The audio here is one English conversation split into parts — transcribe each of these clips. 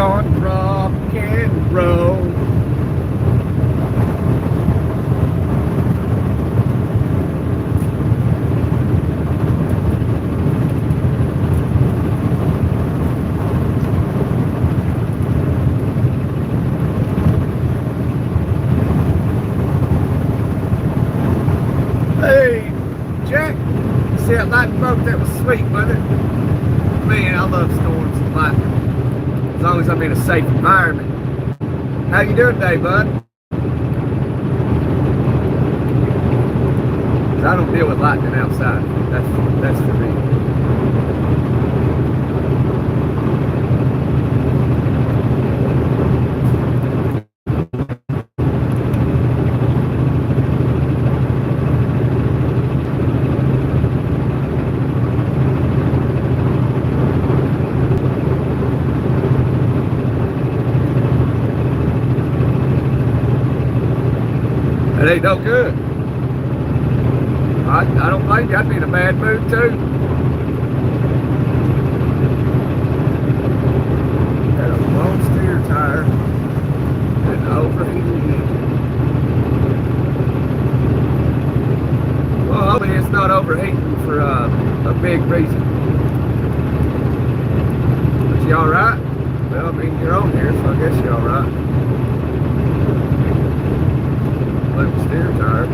on rock and roll. Hey, Jack, see that lightning bolt? That was sweet, wasn't it? Man, I love storms and lightning. As long as I'm in a safe environment. How you doing today, bud? 'Cause I don't deal with lightning outside. That's for me. It ain't no good. I don't blame you. I'd be in a bad mood too. Got a long steer tire and an overheating engine. Well, hopefully it's not overheating for a big reason. But you alright? Well, I mean, you're on here, so I guess you're alright. Little steer tire.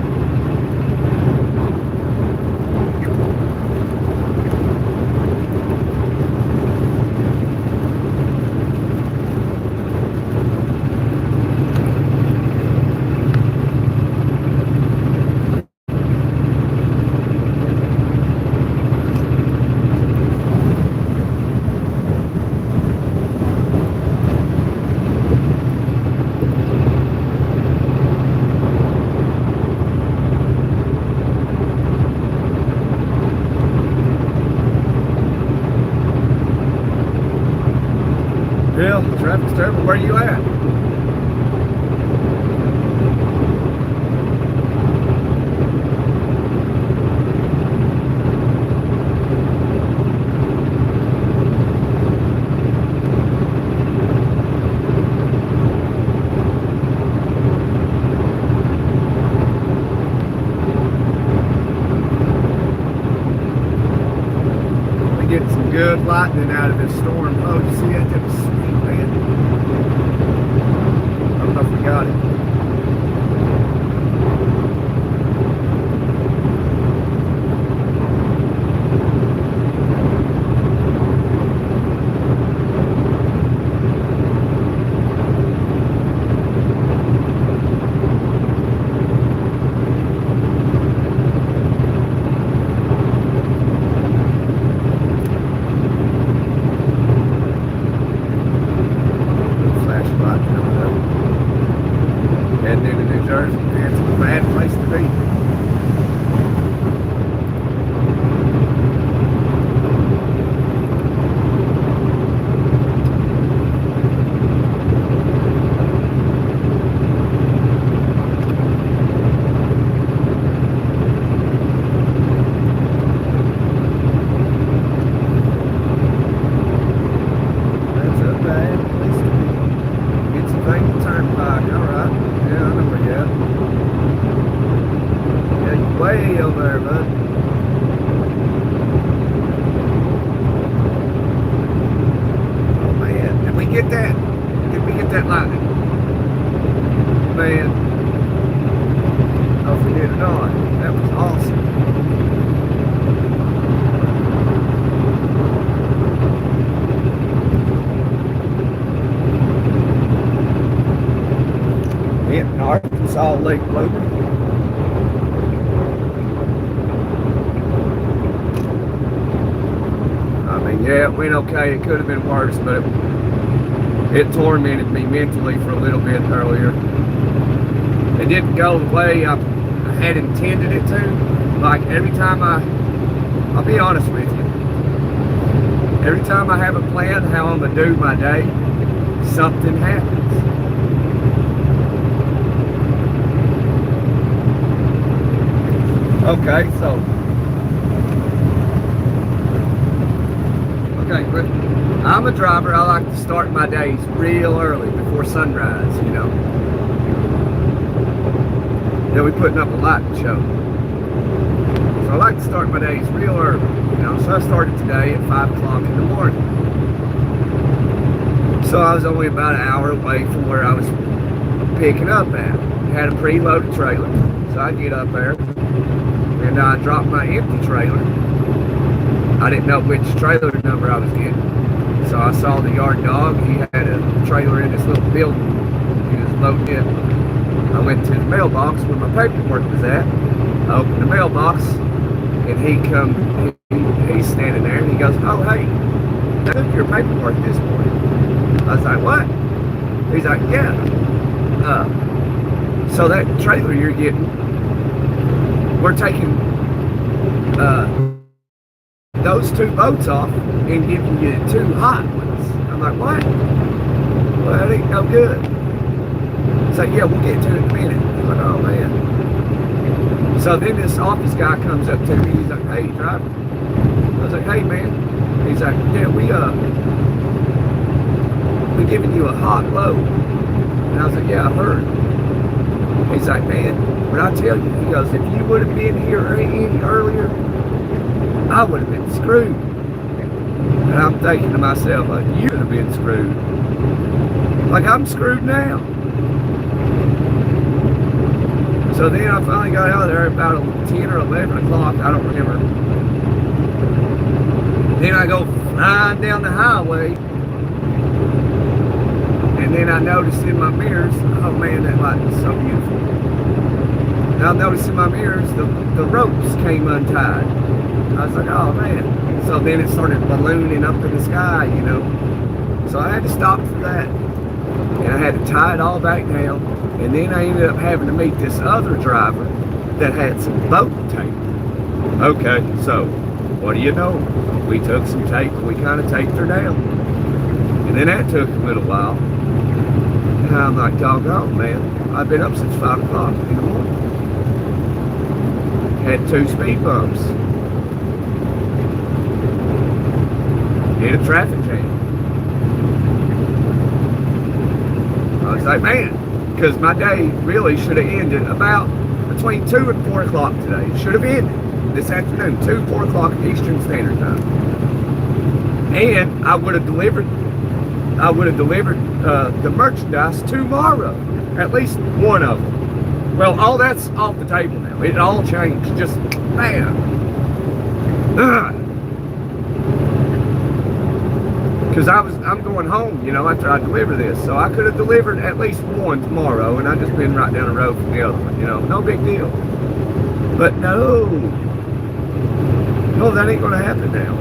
Yeah, traffic's terrible. Where are you at? We get some good lightning out of this storm. Oh, you see that? That was sweet, man. I don't know if we got it. Heading into New Jersey, man, it's a bad place to be. That's a bad place to be. Pennsylvania Turnpike, alright. Yeah, I know where you're at. Yeah, you're way over there, bud. Oh man, did we get that? Did we get that lightning? Man. Oh, if we did or not. That was awesome. In Arkansas Lake Logan. I mean, yeah, it went okay. It could have been worse, but it tormented me mentally for a little bit earlier. It didn't go the way I had intended it to. Like every time I'll be honest with you, every time I have a plan how I'm gonna do my day, something happens. Okay, so okay, but I'm a driver. I like to start my days real early before sunrise, you know. Then we putting up a lighting show. So I like to start my days real early, you know. So I started today at 5 o'clock in the morning. So I was only about an hour away from where I was picking up at. Had a preloaded trailer. So I get up there and I dropped my empty trailer. I didn't know which trailer number I was getting. So I saw the yard dog. He had a trailer in this little building. He was loading it. I went to the mailbox where my paperwork was at. I opened the mailbox and he's standing there and he goes, oh, hey, I took your paperwork this morning. I was like, what? He's like, yeah. So that trailer you're getting, we're taking those 2 boats off and giving you 2 hot ones. I'm like, what? Well, that ain't no good. It's like, yeah, we'll get to it in a minute. I'm like, oh, man. So then this office guy comes up to me. He's like, hey, driver. I was like, hey, man. He's like, yeah, we're giving you a hot load. And I was like, yeah, I heard. He's like, man, when I tell you, he goes, if you would have been here any earlier, I would have been screwed. And I'm thinking to myself, like, you would have been screwed. Like, I'm screwed now. So then I finally got out of there about 10 or 11 o'clock, I don't remember. Then I go flying down the highway. And then I noticed in my mirrors, oh man, that light is so beautiful. Now I noticed in my mirrors, the ropes came untied. I was like, oh man. So then it started ballooning up in the sky, you know. So I had to stop for that. And I had to tie it all back down. And then I ended up having to meet this other driver that had some boat tape. Okay, so what do you know? We took some tape and we kind of taped her down. And then that took a little while. And I'm like, doggone, man. I've been up since 5 o'clock in the morning. Had 2 speed bumps. Hit a traffic jam. I was like, man, because my day really should have ended about between 2 and 4 o'clock today. It should have ended this afternoon, 2, 4 o'clock Eastern Standard Time. And I would have delivered the merchandise tomorrow, at least one of them. Well, all that's off the table now. It all changed, just man. Because I'm going home, you know, after I deliver this, so I could have delivered at least one tomorrow, and I've just been right down the road from the other one, you know, no big deal. But no, that ain't going to happen now.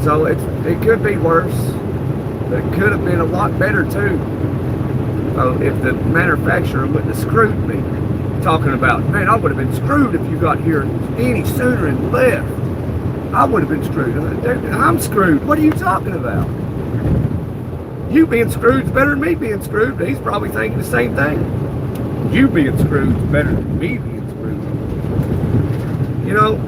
So it could be worse, but it could have been a lot better too. If the manufacturer wouldn't have screwed me, talking about, man, I would have been screwed if you got here any sooner and left. I would have been screwed. I'm screwed. What are you talking about? You being screwed is better than me being screwed. He's probably thinking the same thing. You being screwed is better than me being screwed. You know,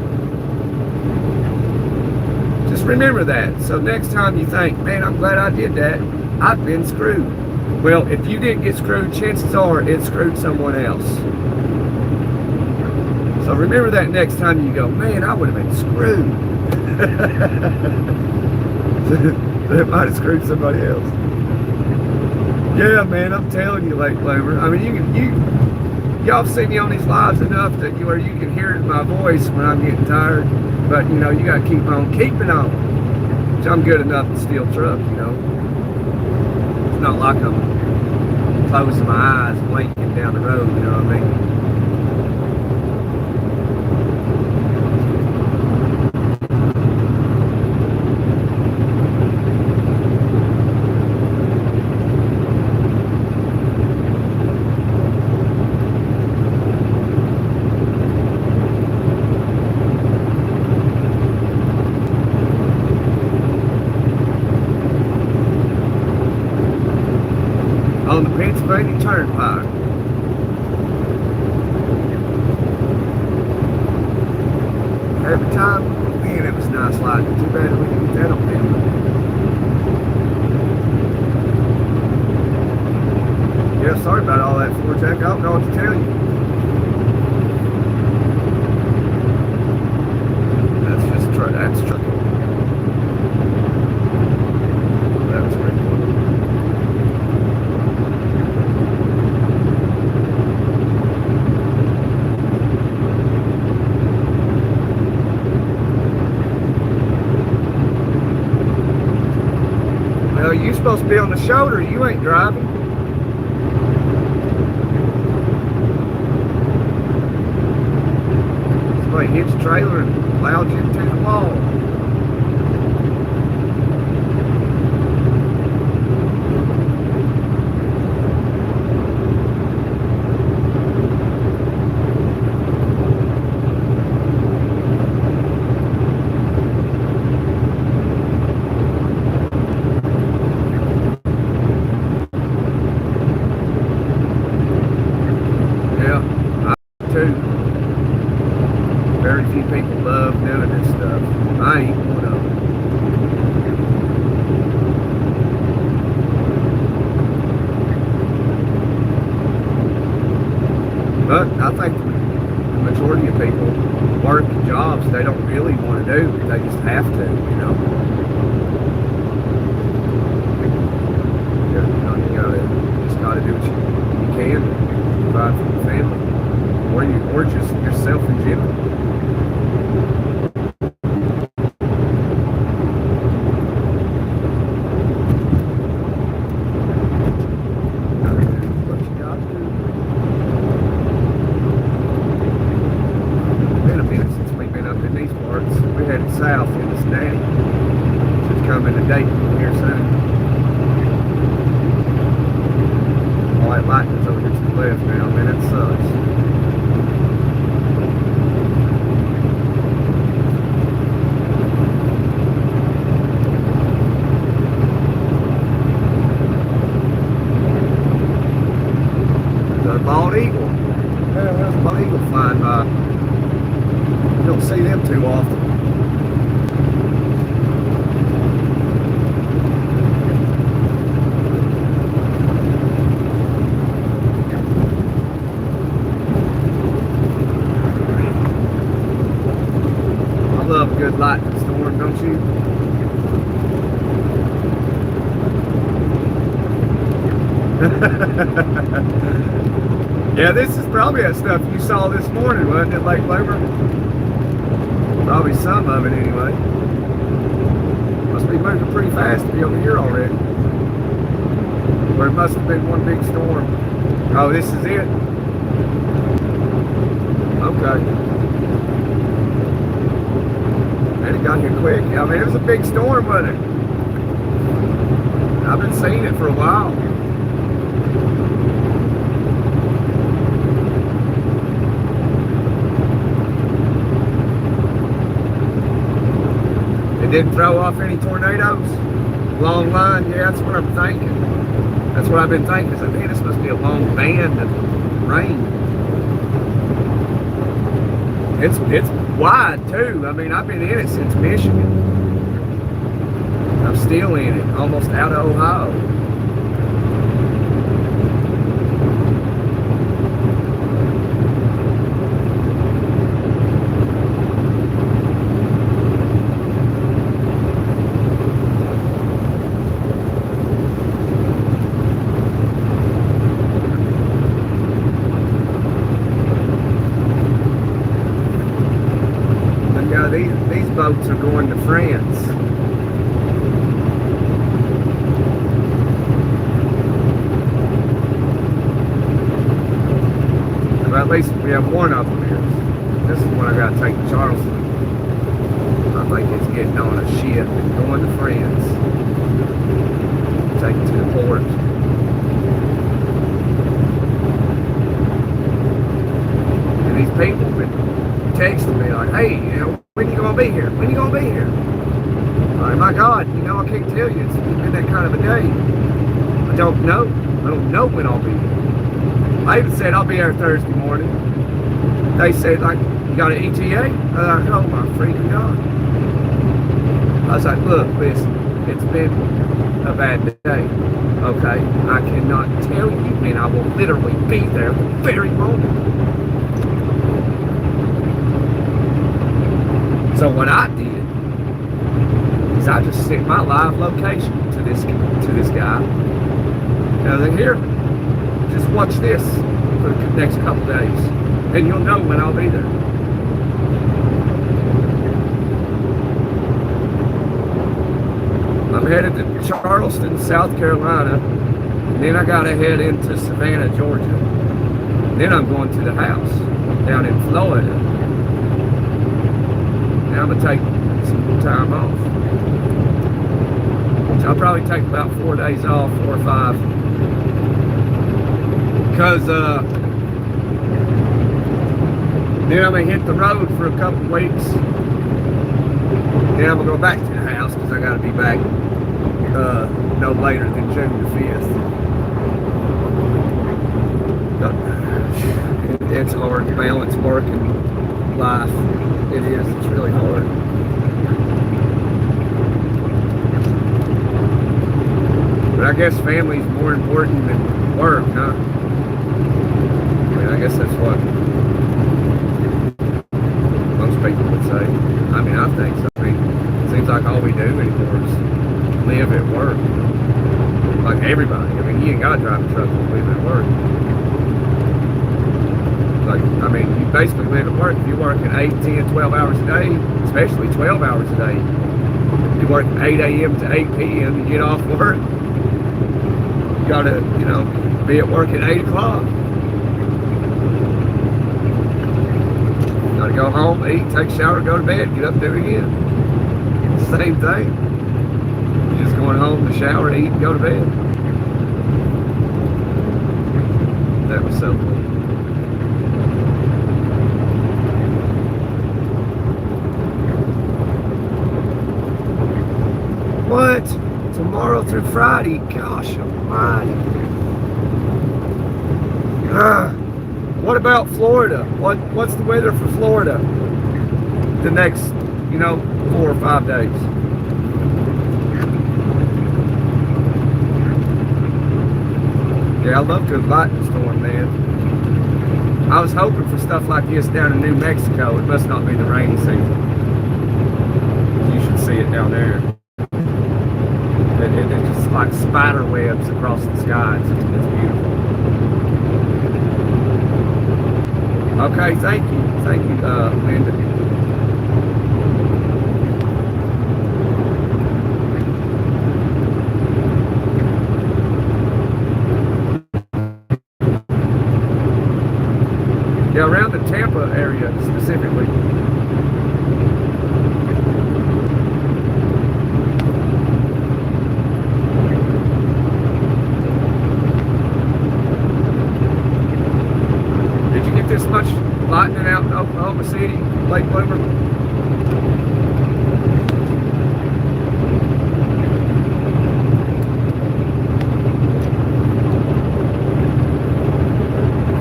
just remember that. So next time you think, man, I'm glad I did that, I've been screwed. Well, if you didn't get screwed, chances are it screwed someone else. So remember that next time you go, man, I would have been screwed. That might have screwed somebody else. Yeah, man, I'm telling you, late bloomer. I mean, y'all see me on these lives enough that where you can hear it in my voice when I'm getting tired. But you know, you gotta keep on keeping on. Which I'm good enough to steal truck, you know. It's not like I'm closing my eyes, blinking down the road, you know what I mean? On the Pennsylvania Turnpike. Every time, man, it was nice light supposed to be on the shoulder. You ain't driving. Somebody hits a trailer and plows you into the wall. Very few people love doing this stuff. I ain't one of them. But I think the majority of people work jobs they don't really want to do. They just have to, you know. You just got to do what you can to provide for your family. Or just yourself in general. What you got to do. Been a minute since we've been up in these parts. We headed south in this day. Should come in a date here soon. All that lightning's over here to the left now, man, it sucks. Bald eagle. Yeah, there's a bald eagle flying by. You don't see them too often. I love a good lightning storm, don't you? Yeah, this is probably that stuff you saw this morning, wasn't it, Lake Labor? Probably some of it anyway. Must be moving pretty fast to be over here already. Or it must have been one big storm. Oh, this is it? Okay. Man, it got here quick. Yeah, I mean, it was a big storm, wasn't it? I've been seeing it for a while. Didn't throw off any tornadoes. Long line, yeah, that's what I'm thinking. That's what I've been thinking. So, man, this must be a long band of rain. It's wide too. I mean, I've been in it since Michigan. I'm still in it, almost out of Ohio. These boats are going to France. Well, at least we have one of them here. This is one I got to take to Charleston. I think it's getting on a ship and going to France. Take it to the port. And these people have been texting me like, hey, you know, when you gonna be here? When you gonna be here? Like, my God, you know, I can't tell you. It's been that kind of a day. I don't know. I don't know when I'll be here. I even said I'll be there Thursday morning. They said, like, you got an ETA? I was like, oh my freaking God. I was like, look, listen, it's been a bad day. Okay, I cannot tell you when I will literally be there the very moment. So what I did is I just sent my live location to this guy. Now they're here. Just watch this for the next couple days, and you'll know when I'll be there. I'm headed to Charleston, South Carolina. And then I gotta head into Savannah, Georgia. And then I'm going to the house down in Florida. Now I'm gonna take some time off. So I'll probably take about 4 days off, 4 or 5. Because then I'm gonna hit the road for a couple weeks. Then I'm gonna go back to the house because I gotta be back no later than June the 5th. It's hard to balance work and life. It is. It's really hard. But I guess family's more important than work, huh? I mean, I guess that's what most people would say. I mean, I think so. I mean, it seems like all we do anymore is live at work. Like everybody. I mean, you ain't got to drive a truck to live at work. Like, I mean, you basically live at work. If you're working 8, 10, 12 hours a day, especially 12 hours a day, you work 8 a.m. to 8 p.m. You get off work, you gotta, you know, be at work at 8 o'clock. Gotta go home, eat, take a shower, go to bed, get up there again. Same thing. You're just going home to shower, eat, and go to bed. That was so cool. What? Tomorrow through Friday? Gosh almighty. What about Florida? What's the weather for Florida? The next, you know, 4 or 5 days. Yeah, I'd love to have lightning storm, man. I was hoping for stuff like this down in New Mexico. It must not be the rainy season. You should see it down there. It's just like spider webs across the sky. It's beautiful. Okay, thank you, Linda. Yeah, around the Tampa area specifically. This much lightning out in Oklahoma City, Lake Bloomer?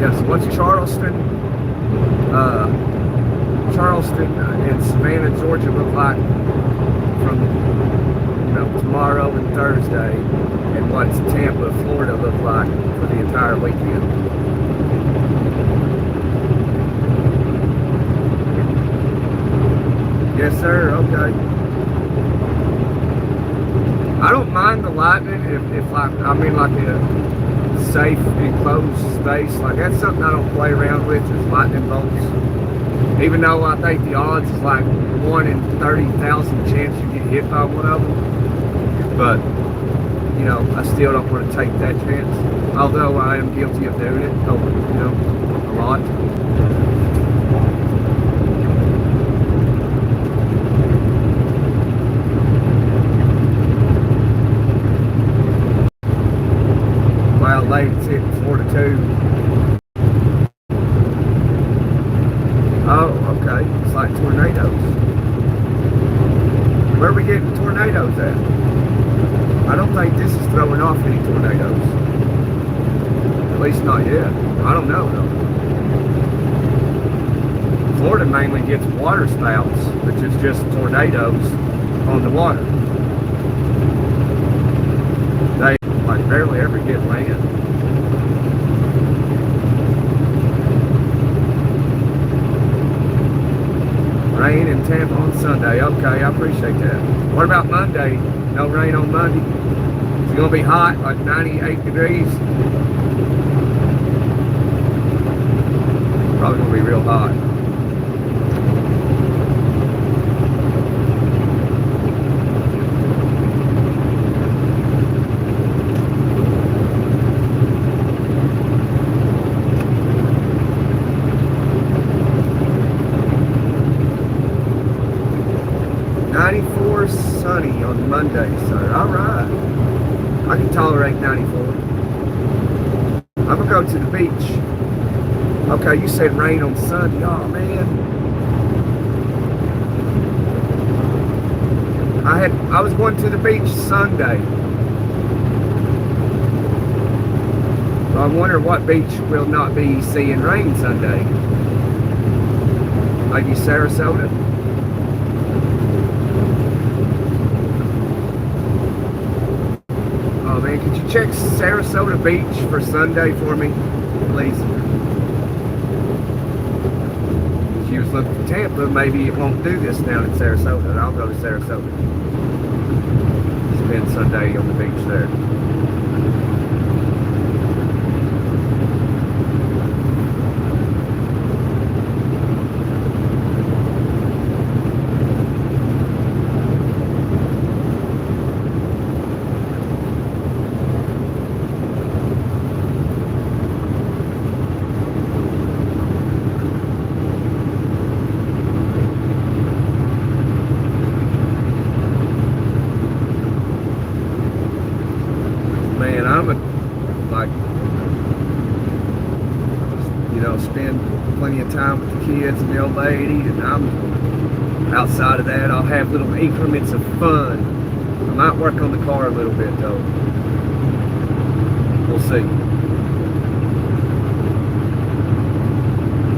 Yeah, so what's Charleston and Savannah, Georgia look like from, you know, tomorrow and Thursday, and what's Tampa, Florida look like for the entire weekend? Yes, sir. Okay. I don't mind the lightning if like, I mean, like a safe enclosed space. Like, that's something I don't play around with, is lightning bolts. Even though I think the odds is like 1 in 30,000 chance you get hit by one of them. But, you know, I still don't want to take that chance. Although I am guilty of doing it, you know, a lot. Late, it's hitting 4 to 2. Oh, okay. It's like tornadoes. Where are we getting tornadoes at? I don't think this is throwing off any tornadoes. At least not yet. I don't know though. Florida mainly gets water spouts, which is just tornadoes on the water. They like barely ever get land. Rain in Tampa on Sunday. Okay, I appreciate that. What about Monday? No rain on Monday? It's going to be hot, like 98 degrees. Probably going to be real hot. 94, sunny on Monday, sir. All right. I can tolerate 94. I'm going to go to the beach. Okay, you said rain on Sunday. Oh, man. I was going to the beach Sunday. I wonder what beach will not be seeing rain Sunday. Maybe Sarasota? Oh man, could you check Sarasota Beach for Sunday for me, please? If you was looking for Tampa, maybe it won't do this down in Sarasota, and I'll go to Sarasota. Spend Sunday on the beach there. Spend plenty of time with the kids and the old lady, and I'm outside of that. I'll have little increments of fun. I might work on the car a little bit though. We'll see.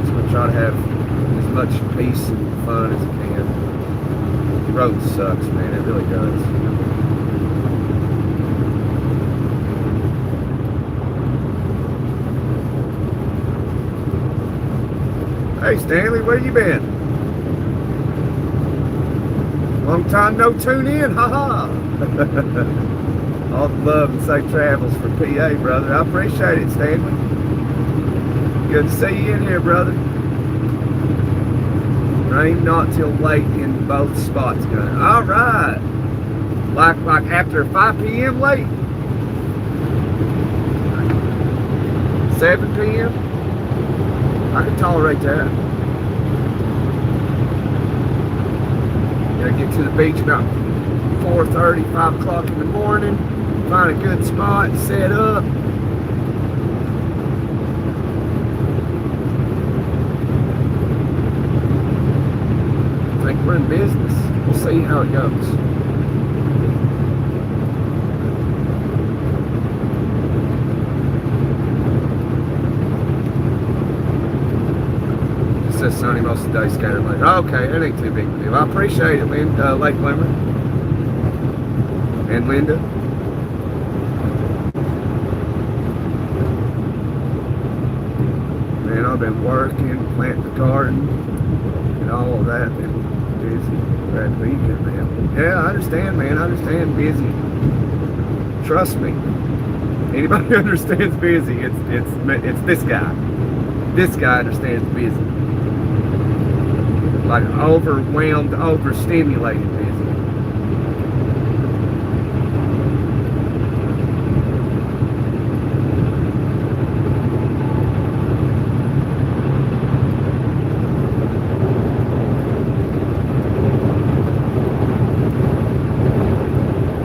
Just gonna try to have as much peace and fun as I can. The road sucks, man. It really does. Hey Stanley, where you been? Long time no tune in, haha. All the love and safe travels for PA, brother. I appreciate it, Stanley. Good to see you in here, brother. Rain not till late in both spots, Gunner. All right. Like after 5 p.m. late? 7 p.m.? I can tolerate that. Gotta get to the beach about 4:30, 5 o'clock in the morning. Find a good spot, set up. I think we're in business. We'll see how it goes. Sunny most of the day, scattered rain. Okay, that ain't too big a deal. I appreciate it, Lake Limmer and Linda. Man, I've been working, planting the garden, and all of that. Been busy. Glad to be here, man. Yeah, I understand, man. I understand busy. Trust me. Anybody who understands busy, it's this guy. This guy understands busy. Like overwhelmed, overstimulated busy.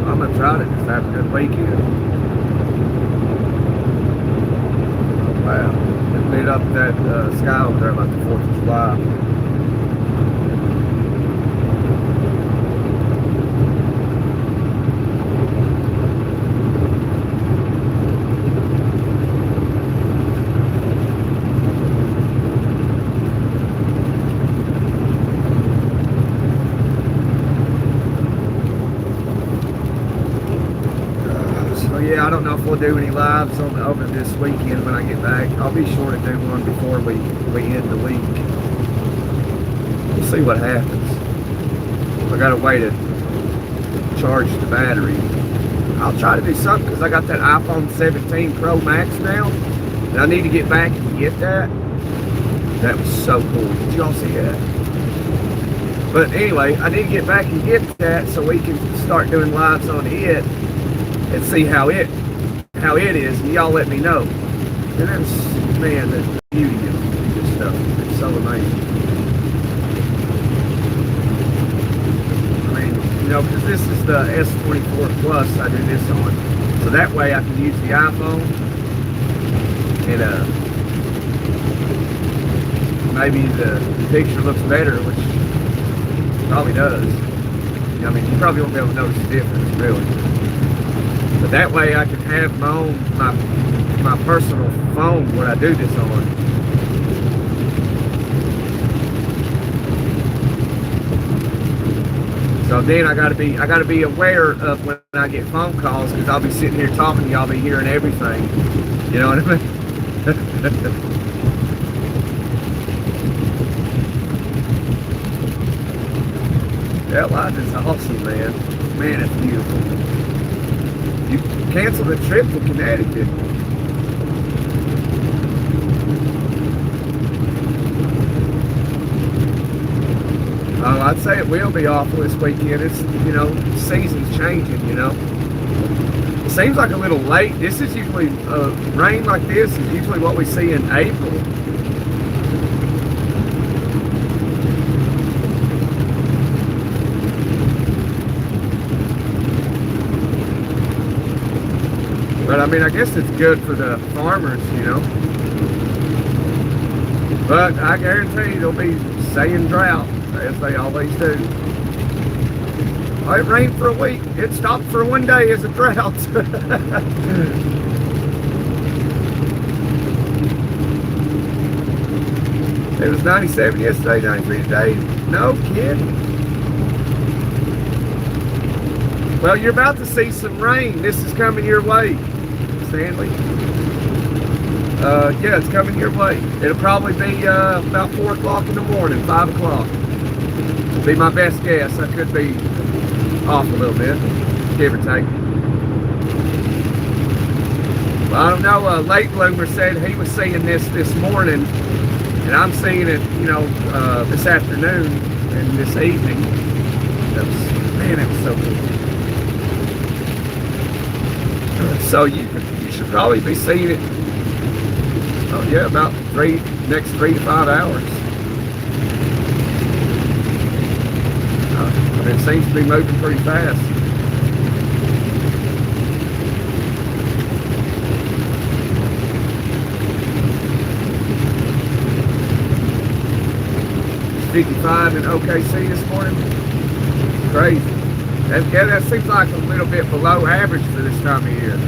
I'm gonna try to just have a good weekend. Oh, wow. It lit up that sky over there like the 4th of July. Yeah, I don't know if we'll do any lives over this weekend when I get back. I'll be sure to do one before we end the week. We'll see what happens. I got a way to charge the battery. I'll try to do something because I got that iPhone 17 Pro Max now, and I need to get back and get that. That was so cool. Did y'all see that? But anyway, I need to get back and get that so we can start doing lives on it. And see how it is, and y'all let me know. And that's, man, the beauty of this stuff. It's so amazing. I mean, know, because this is the S24 Plus I do this on. So that way I can use the iPhone and maybe the picture looks better, which probably does. I mean, you probably won't be able to notice the difference, really. But that way I can have my own, my personal phone when I do this on. So then I gotta be aware of when I get phone calls, because I'll be sitting here talking to y'all, be hearing everything. You know what I mean? That life is awesome, man. Man, it's beautiful. You canceled a trip to Connecticut. Oh, I'd say it will be awful this weekend. It's, you know, season's changing, you know. It seems like a little late. This is usually, rain like this is usually what we see in April. But I mean, I guess it's good for the farmers, you know. But I guarantee they'll be saying drought, as they always do. It rained for a week. It stopped for one day as a drought. It was 97 yesterday, 93 today. No kidding. Well, you're about to see some rain. This is coming your way, Stanley. Yeah, it's coming your way. It'll probably be about 4 o'clock in the morning, 5 o'clock. Be my best guess. I could be off a little bit, give or take. Well, I don't know. Late Bloomer said he was seeing this morning, and I'm seeing it, you know, this afternoon and this evening. That was, man, it was so cool. So you should probably be seeing it. Oh yeah, about next 3 to 5 hours. It seems to be moving pretty fast. It's 55 in OKC this morning. Crazy. That seems like a little bit below average for this time of year.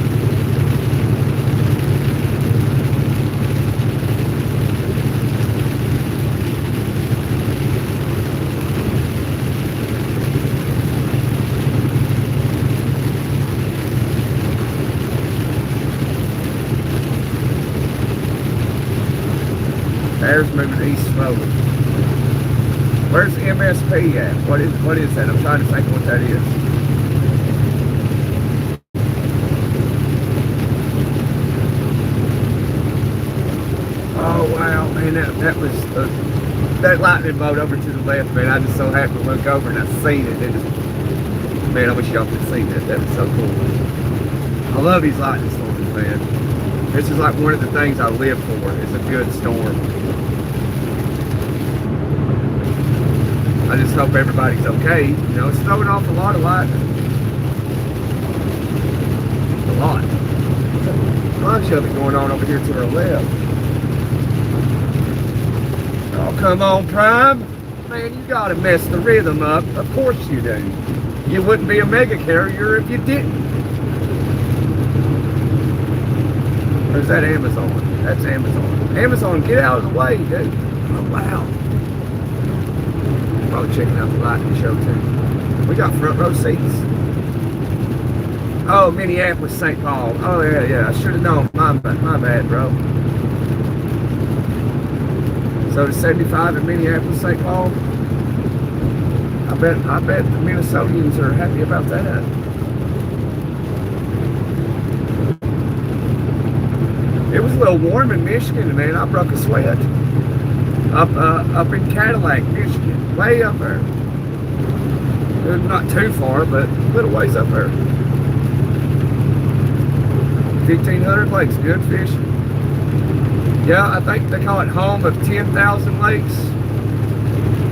Air's moving east slowly. Where's MSP at? What is that? I'm trying to think what that is. Oh wow, man, that was that lightning bolt over to the left, man. I just so happened to look over and I seen it. Man, I wish y'all could see that. That was so cool. I love these lightning storms, man. This is like one of the things I live for, is a good storm. I just hope everybody's okay. You know, it's throwing off a lot of lightning. A lot. A bunch of it going on over here to our left. Oh, come on, Prime. Man, you gotta mess the rhythm up. Of course you do. You wouldn't be a mega carrier if you didn't. Or is that Amazon? That's Amazon. Amazon, get out of the way, dude. Oh, wow. Probably checking out the lightning show, too. We got front row seats. Oh, Minneapolis, St. Paul. Oh, yeah. I should have known. My bad, bro. So the 75 in Minneapolis, St. Paul. I bet the Minnesotans are happy about that. It was a little warm in Michigan, man. I broke a sweat. Up in Cadillac, Michigan. Way up there. Not too far, but a little ways up there. 1,500 lakes, good fishing. Yeah, I think they call it home of 10,000 lakes.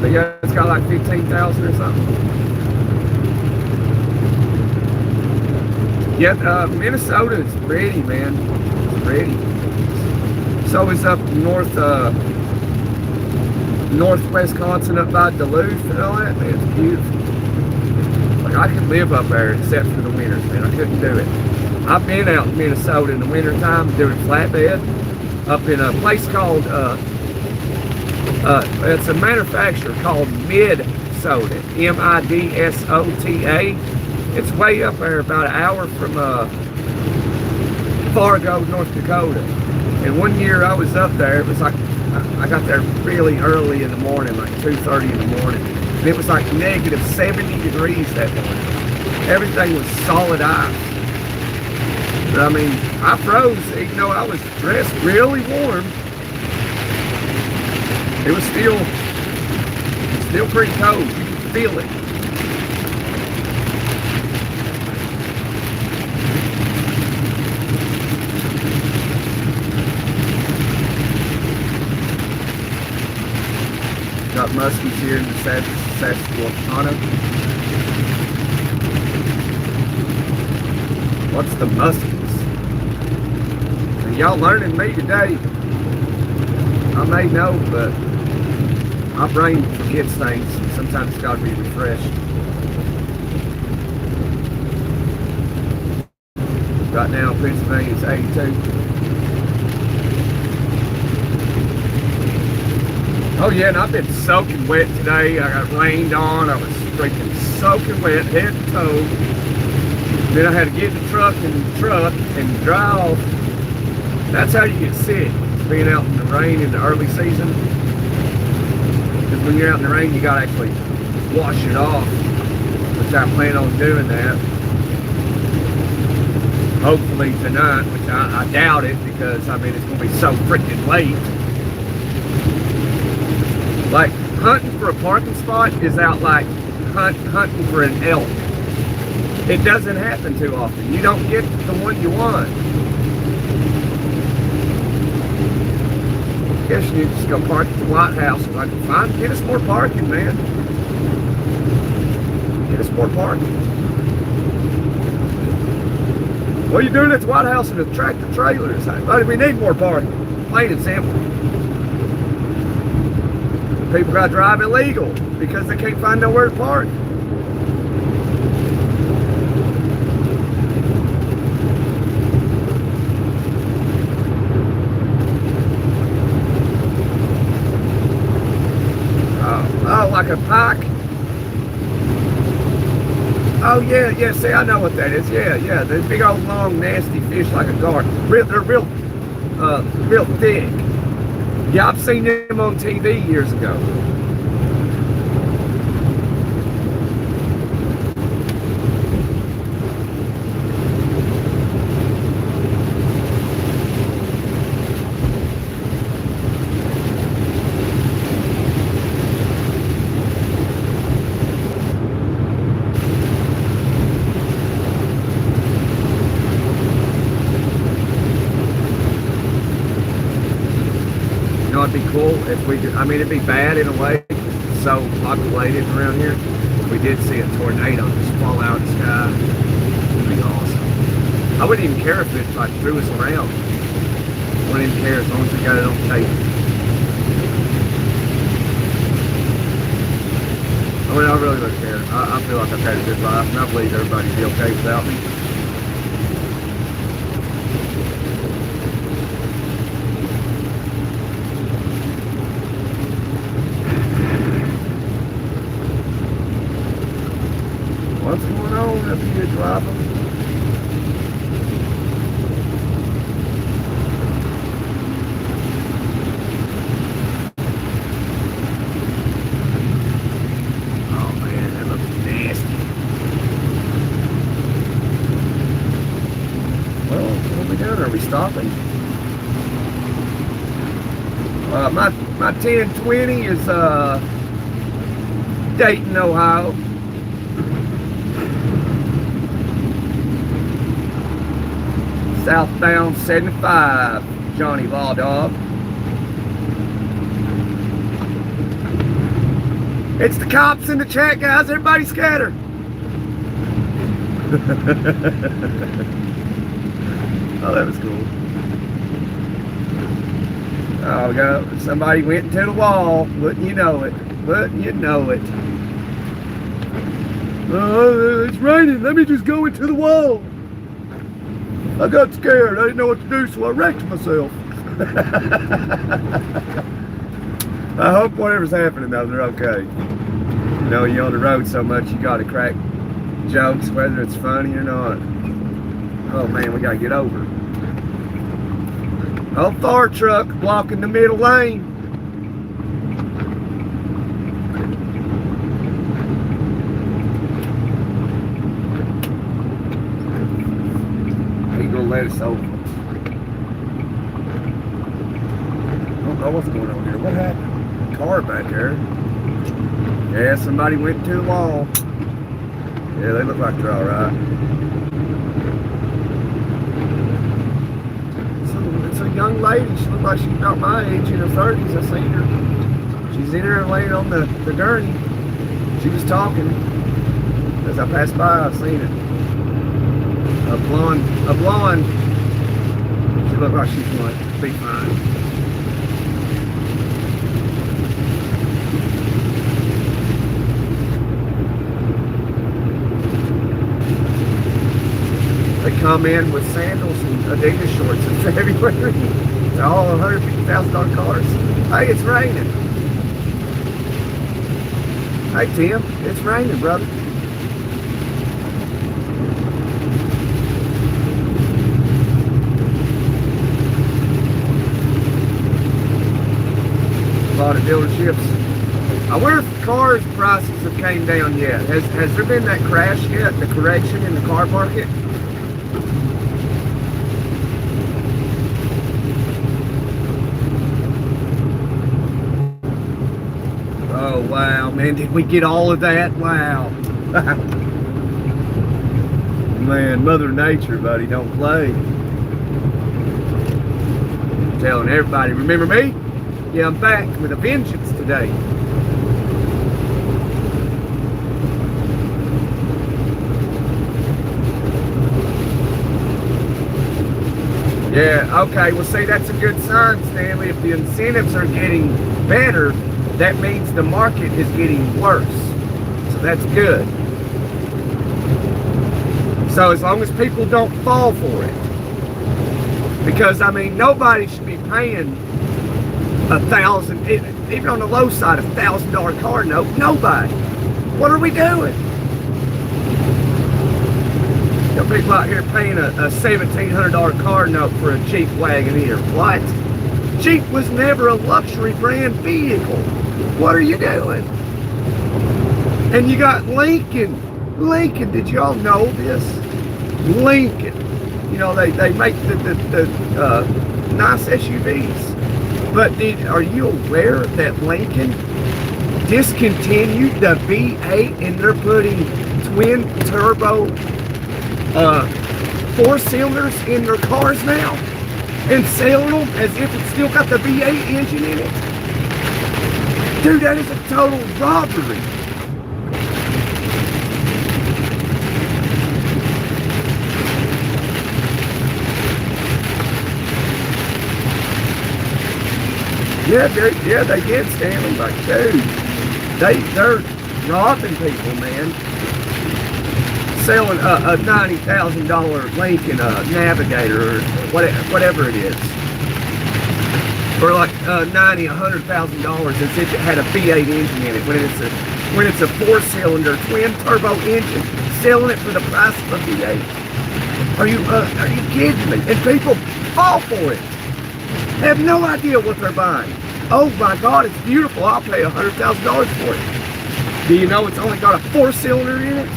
But yeah, it's got like 15,000 or something. Yeah, Minnesota is pretty, man. It's pretty. So is up northwest Wisconsin, up by Duluth and all that, man. It's beautiful. Like, I could live up there except for the winters, man. I couldn't do it. I've been out in Minnesota in the wintertime doing flatbed up in a place called, it's a manufacturer called Midsota, M-I-D-S-O-T-A. It's way up there, about an hour from Fargo, North Dakota. And one year I was up there, it was like, I got there really early in the morning, like 2:30 in the morning. And it was like negative 70 degrees that morning. Everything was solid ice. But I mean, I froze, even though I was dressed really warm. It was still pretty cold. You could feel it. Got muskies here in the Saskatchewan. What's the muskies? Y'all learning me today. I may know, but my brain forgets things. Sometimes it's got to be refreshed. Right now, Pennsylvania is 82. Oh yeah, and I've been soaking wet today. I got rained on. I was freaking soaking wet, head to toe. Then I had to get in the truck and dry off. That's how you get sick, being out in the rain in the early season. Because when you're out in the rain, you gotta actually wash it off, which I plan on doing that. Hopefully tonight, which I doubt it, because I mean it's gonna be so freaking late. Like, hunting for a parking spot is out like hunting for an elk. It doesn't happen too often. You don't get the one you want. I guess you just go park at the White House. If I can find, get us more parking, man. Get us more parking. What are you doing at the White House in a tractor trailer? We need more parking. Plain and simple. People got to drive illegal because they can't find nowhere to park. Oh, like a pike? Oh yeah, see, I know what that is. Yeah, they're big old long nasty fish like a gar. They're real thick. Yeah, I've seen them on TV years ago. It'd be cool if we did. I mean, it'd be bad in a way. It's so populated around here. If we did see a tornado just fall out of the sky, it'd be awesome. I wouldn't even care if it like threw us around. I wouldn't even care as long as we got it on tape. I mean, I really don't care. I feel like I've had a good life, and I believe everybody'd be okay without me. What's going on up here, driver? Oh man, that looks nasty. Well, what are we doing? Are we stopping? My 1020 is Dayton, Ohio. Southbound 75, Johnny Law Dog. It's the cops in the chat, guys. Everybody scatter. Oh, that was cool. Oh, God. Somebody went into the wall. Wouldn't you know it? Wouldn't you know it? Oh, it's raining. Let me just go into the wall. I got scared. I didn't know what to do, so I wrecked myself. I hope whatever's happening though, they're okay. You know, you're on the road so much, you gotta crack jokes, whether it's funny or not. Oh man, we gotta get over. Oh, fire truck blocking the middle lane. He gonna let us over. I don't know what's going on here. What happened? Car back there. Yeah, somebody went into the wall. Yeah, they look like they're alright. It's a young lady. She looked like she's about my age, in her 30s. I seen her. She's in there laying on the gurney. She was talking. As I passed by, I seen it. A blonde. She looked like she's going to be fine. They come in with sandals and Adidas shorts in February. It's all $150,000 cars. Hey, it's raining. Hey, Tim, it's raining, brother. A lot of dealerships. I wonder if cars prices have came down yet. Has there been that crash yet? The correction in the car market? Oh, wow, man, did we get all of that? Wow. Man, Mother Nature, buddy, don't play. I'm telling everybody, remember me? Yeah, I'm back with a vengeance today. Yeah, okay, well, see, that's a good sign, Stanley. If the incentives are getting better, that means the market is getting worse. So that's good. So as long as people don't fall for it. Because, I mean, nobody should be paying $1,000, even on the low side, $1,000 car note. Nobody. What are we doing? You know, people out here paying a $1,700 car note for a Jeep Wagoneer. What? Jeep was never a luxury brand vehicle. What are you doing? And you got Lincoln. Lincoln, did y'all know this? Lincoln. You know, they make the nice SUVs. But are you aware that Lincoln discontinued the V8 and they're putting twin turbo 4-cylinders in their cars now? And selling them as if it's still got the V8 engine in it? Dude, that is a total robbery. Yeah, they did, Stanley. Like, dude, they're robbing people, man. Selling a $90,000 Lincoln Navigator or whatever it is. For like $90,000, $100,000 as if it had a V8 engine in it, when it's a 4-cylinder twin turbo engine, selling it for the price of a V8. Are you kidding me? And people fall for it. They have no idea what they're buying. Oh my God, it's beautiful. I'll pay $100,000 for it. Do you know it's only got a 4-cylinder in it?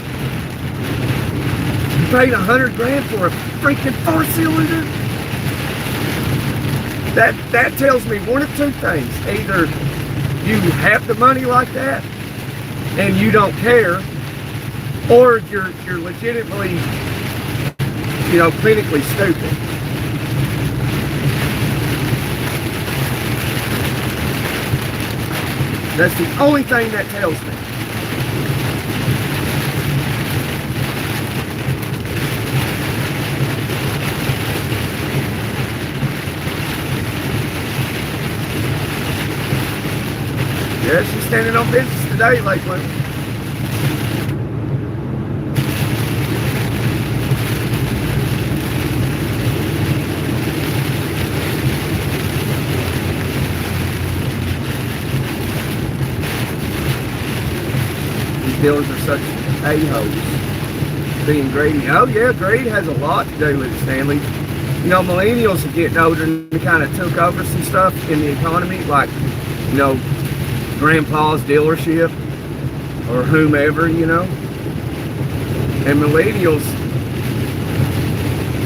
You paid $100,000 for a freaking 4-cylinder? That tells me one of two things. Either you have the money like that and you don't care, or you're legitimately, you know, clinically stupid. That's the only thing that tells me. Yeah, she's standing on business today, Lakeland. These dealers are such a-holes. Being greedy. Oh yeah, greed has a lot to do with it, Stanley. You know, millennials are getting older and they kind of took over some stuff in the economy, like, you know, grandpa's dealership or whomever, you know. And millennials,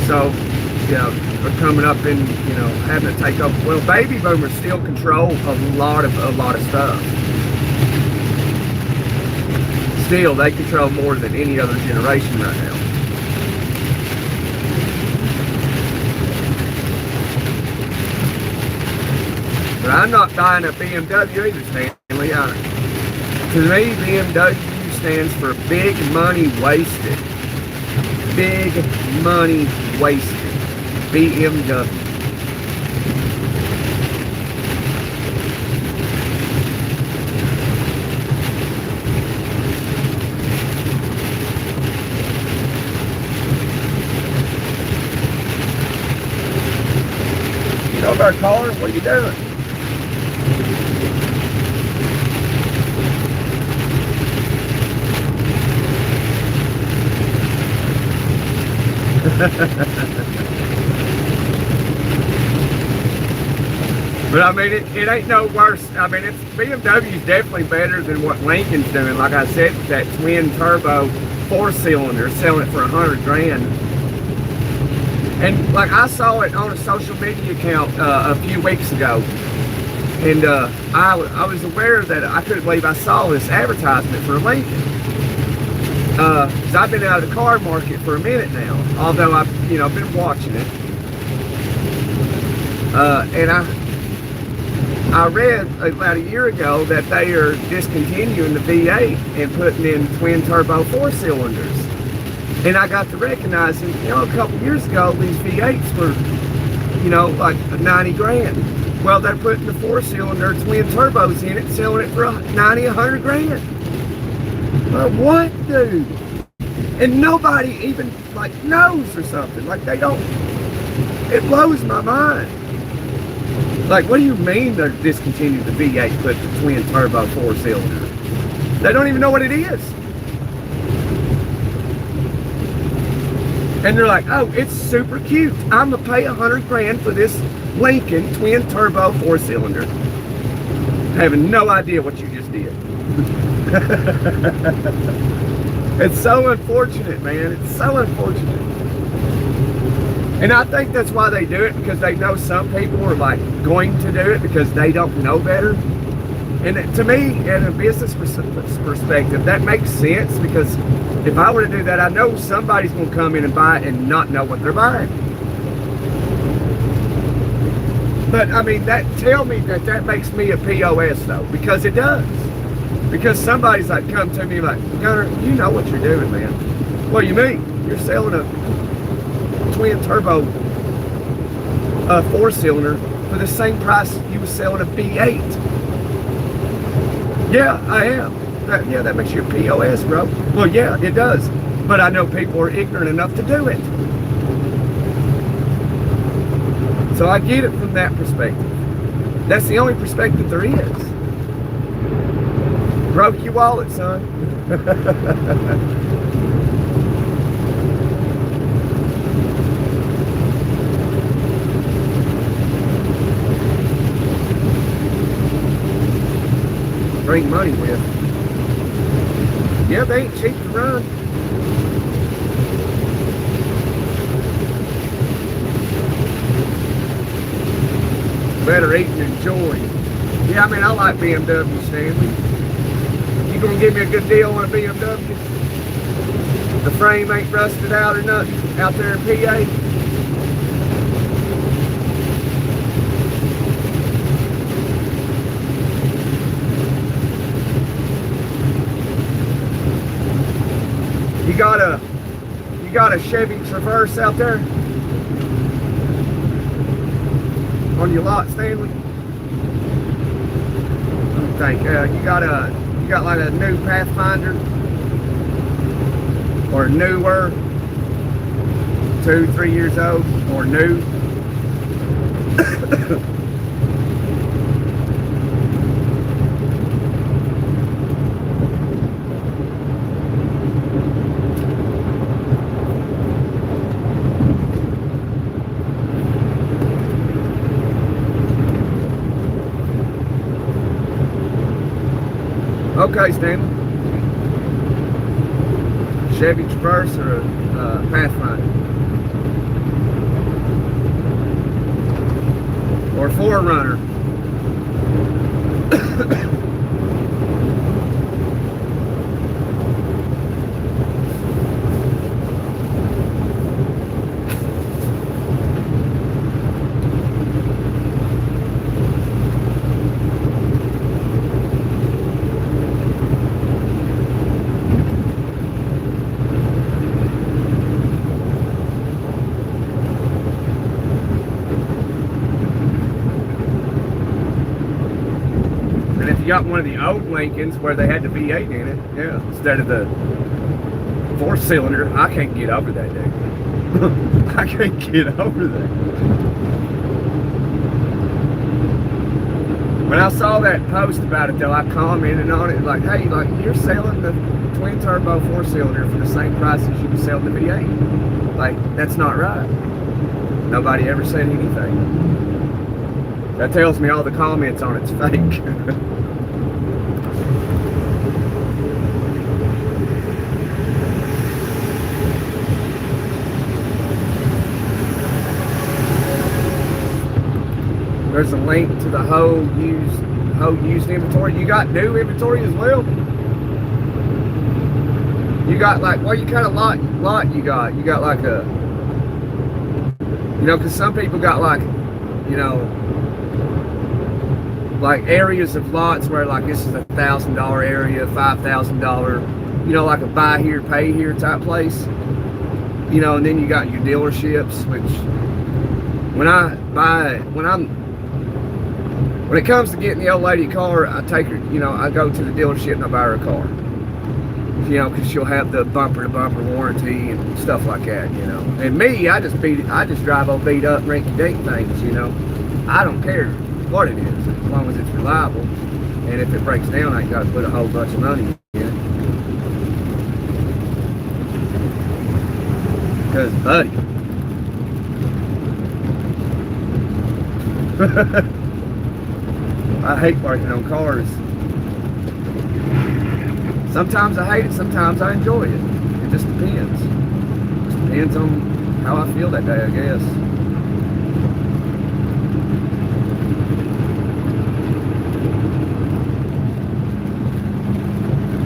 so, you know, are coming up and, you know, having to take over. Well, baby boomers still control a lot of stuff. Still, they control more than any other generation right now. But I'm not buying a BMW either, Stanley. To me, BMW stands for big money wasted. Big money wasted. BMW. You know about cars? What are you doing? But I mean, it ain't no worse. I mean, BMW's definitely better than what Lincoln's doing. Like I said, that twin turbo 4-cylinder, selling it for $100 grand. And like I saw it on a social media account a few weeks ago, and I was aware that I couldn't believe I saw this advertisement for a Lincoln. Because I've been out of the car market for a minute now, although I've been watching it. And I read about a year ago that they are discontinuing the V8 and putting in twin turbo 4-cylinders. And I got to recognizing, a couple years ago, these V8s were, like 90 grand. Well, they're putting the 4-cylinder twin turbos in it, selling it for 90, 100 grand. But what, dude? And nobody even knows or something. Like, they don't. It blows my mind. Like, what do you mean they're discontinued the V8, put the twin turbo 4-cylinder? They don't even know what it is. And they're like, oh, it's super cute. I'm gonna pay 100 grand for this Lincoln twin turbo 4-cylinder. Having no idea what you just did. It's so unfortunate, man. It's so unfortunate. And I think that's why they do it, because they know some people are going to do it because they don't know better. And to me, in a business perspective, that makes sense, because if I were to do that, I know somebody's going to come in and buy it and not know what they're buying. But I mean, tell me that makes me a POS though, because it does. Because somebody's come to me like, Gunner, you know what you're doing, man. What do you mean? You're selling a twin turbo 4-cylinder for the same price you were selling a V8. Yeah, I am. That makes you a POS, bro. Well, yeah, it does. But I know people are ignorant enough to do it. So I get it from that perspective. That's the only perspective there is. Broke your wallet, son. Bring money with. Yeah, they ain't cheap to run. Better eat and enjoy. Yeah, I mean, I like BMW, Stanley. You gonna give me a good deal on a BMW? The frame ain't rusted out or nothing out there in PA? You got a Chevy Traverse out there on your lot, Stanley? think? You got like a new Pathfinder or newer, 2-3 years old or new. Okay, Stanley. Chevy Traverse or a Pathfinder? Or 4Runner? Got one of the old Lincolns where they had the V8 in it, yeah, instead of the 4-cylinder. I can't get over that, dude. I can't get over that. When I saw that post about it, though, I commented on it like, hey, like, you're selling the twin turbo 4-cylinder for the same price as you can sell the V8. Like, that's not right. Nobody ever said anything. That tells me all the comments on it's fake. There's a link to the whole used inventory. You got new inventory as well. You got like, what kind of lot you got? You got like a, you know, because some people got like, you know, like areas of lots where like this is a $1,000 area, $5,000, you know, like a buy here, pay here type place. You know, and then you got your dealerships, which when it comes to getting the old lady a car, I take her, you know, I go to the dealership and I buy her a car. You know, because she'll have the bumper-to-bumper warranty and stuff like that, you know. And me, I just drive old beat up rinky-dink things, you know. I don't care what it is, as long as it's reliable. And if it breaks down, I ain't got to put a whole bunch of money in it. Because, buddy. I hate working on cars. Sometimes I hate it, sometimes I enjoy it. It just depends. It just depends on how I feel that day, I guess.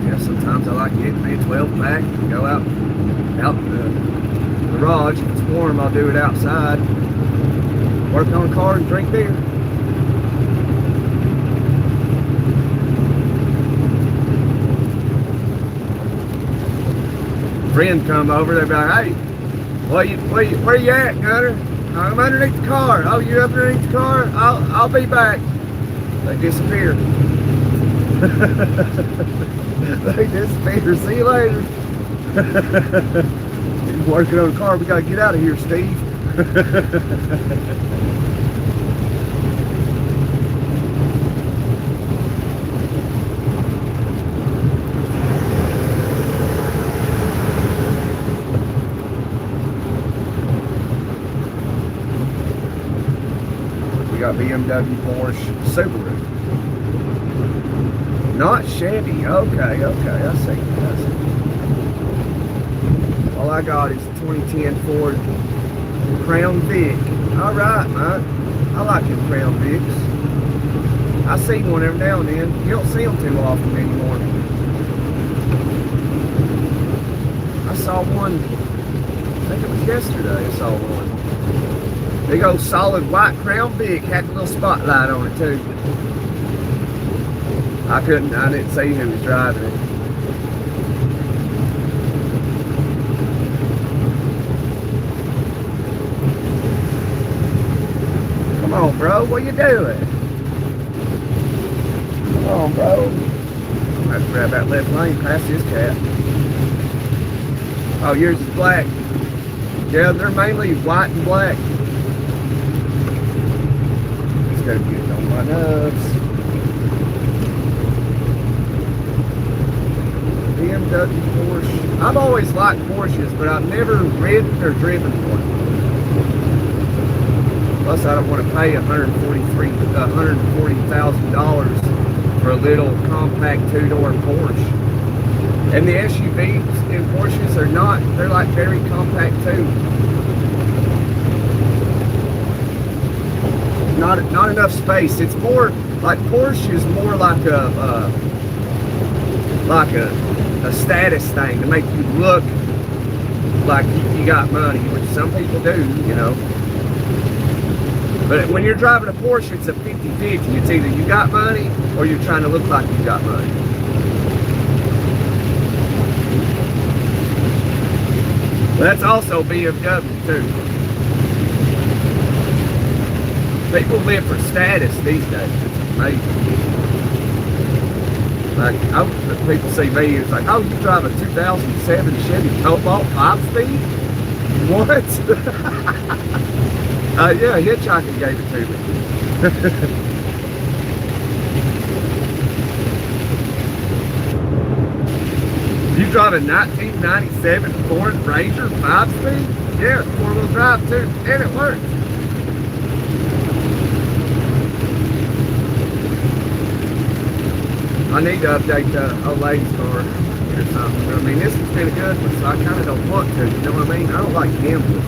Yeah, sometimes I like getting me a 12-pack and go out in the garage. If it's warm, I'll do it outside. Work on a car and drink beer. Friend come over, they'll be like, hey, where you at, Gunner? I'm underneath the car. Oh, you're up underneath the car? I'll be back. They disappear. They disappear. See you later. He's working on the car. We gotta get out of here, Steve. Got BMW, Porsche, Subaru. Not Chevy. Okay, I see. All I got is a 2010 Ford Crown Vic. All right, man. I like them Crown Vics. I see one every now and then. You don't see them too often anymore. I saw one, I think it was yesterday I saw one. Big old solid white Crown Vic, had a little spotlight on it too. I didn't see who was driving it. Come on, bro, what you doing? Come on, bro. I have to grab that left lane past this cat. Oh, yours is black. Yeah, they're mainly white and black. Just gotta get it on my nerves. BMW Porsche. I've always liked Porsches, but I've never ridden or driven one. Plus, I don't want to pay $140,000 for a little compact two-door Porsche. And the SUVs in Porsches are not, they're like very compact too. Not enough space. It's more, like Porsche is more like a status thing to make you look like you got money, which some people do, you know. But when you're driving a Porsche, it's a 50-50. It's either you got money or you're trying to look like you got money. But that's also BMW too. People live for status these days. It's amazing. Like, people see me, it's like, oh, you drive a 2007 Chevy Cobalt 5-speed? What? Yeah, Hitchhiker gave it to me. You drive a 1997 Ford Ranger 5-speed? Yeah, 4-wheel drive too, and it works. I need to update the old lady's car or something. I mean, this has been a good one, so I kind of don't want to. You know what I mean? I don't like gambling.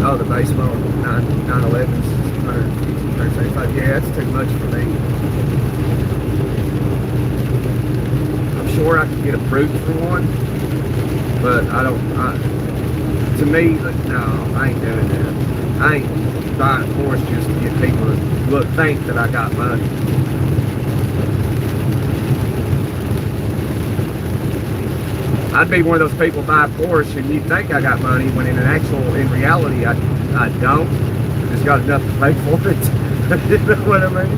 Oh, the base model 911s, 150, 135. Yeah, that's too much for me. I'm sure I could get approved for one, but I don't. To me, no, I ain't doing that. I ain't buying a Porsche just to get people to think that I got money. I'd be one of those people buy a Porsche and you think I got money when in reality I don't. I just got enough to pay for it. You know what I mean?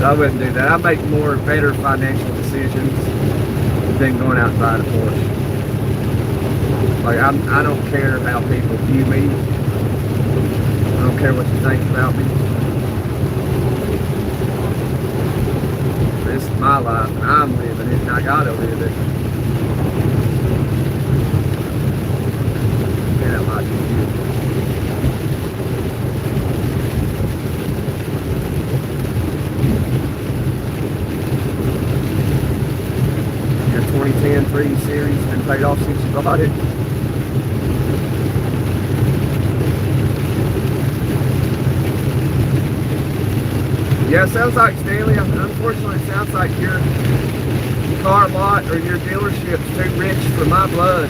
I wouldn't do that. I make better financial decisions than going out and buying a Porsche. Like, I don't care how people view me. I don't care what you think about me. This is my life, and I'm living it, and I gotta live it. Yeah, I like it. Your 2010 3 Series been paid off since you bought it. Yeah, it sounds like, Stanley, unfortunately, it sounds like your car lot or your dealership's too rich for my blood.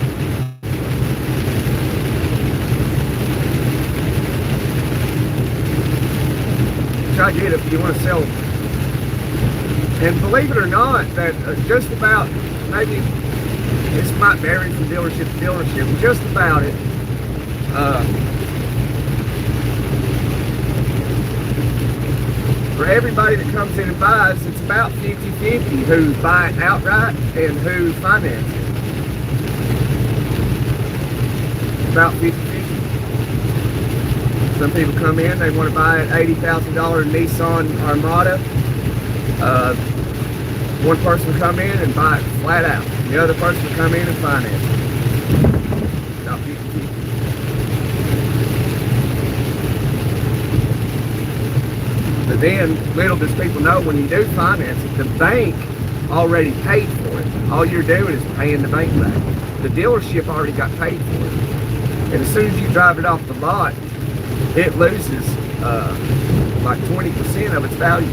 Try to get it if you want to sell. And believe it or not, that just about, maybe, this might vary from dealership to dealership, just about it, for everybody that comes in and buys, it's about 50-50 who buy it outright and who finance it. About 50-50. Some people come in, they want to buy an $80,000 Nissan Armada. One person will come in and buy it flat out. The other person will come in and finance it. About 50-50. But then, little does people know, when you do finance it, the bank already paid for it. All you're doing is paying the bank back. The dealership already got paid for it. And as soon as you drive it off the lot, it loses like 20% of its value.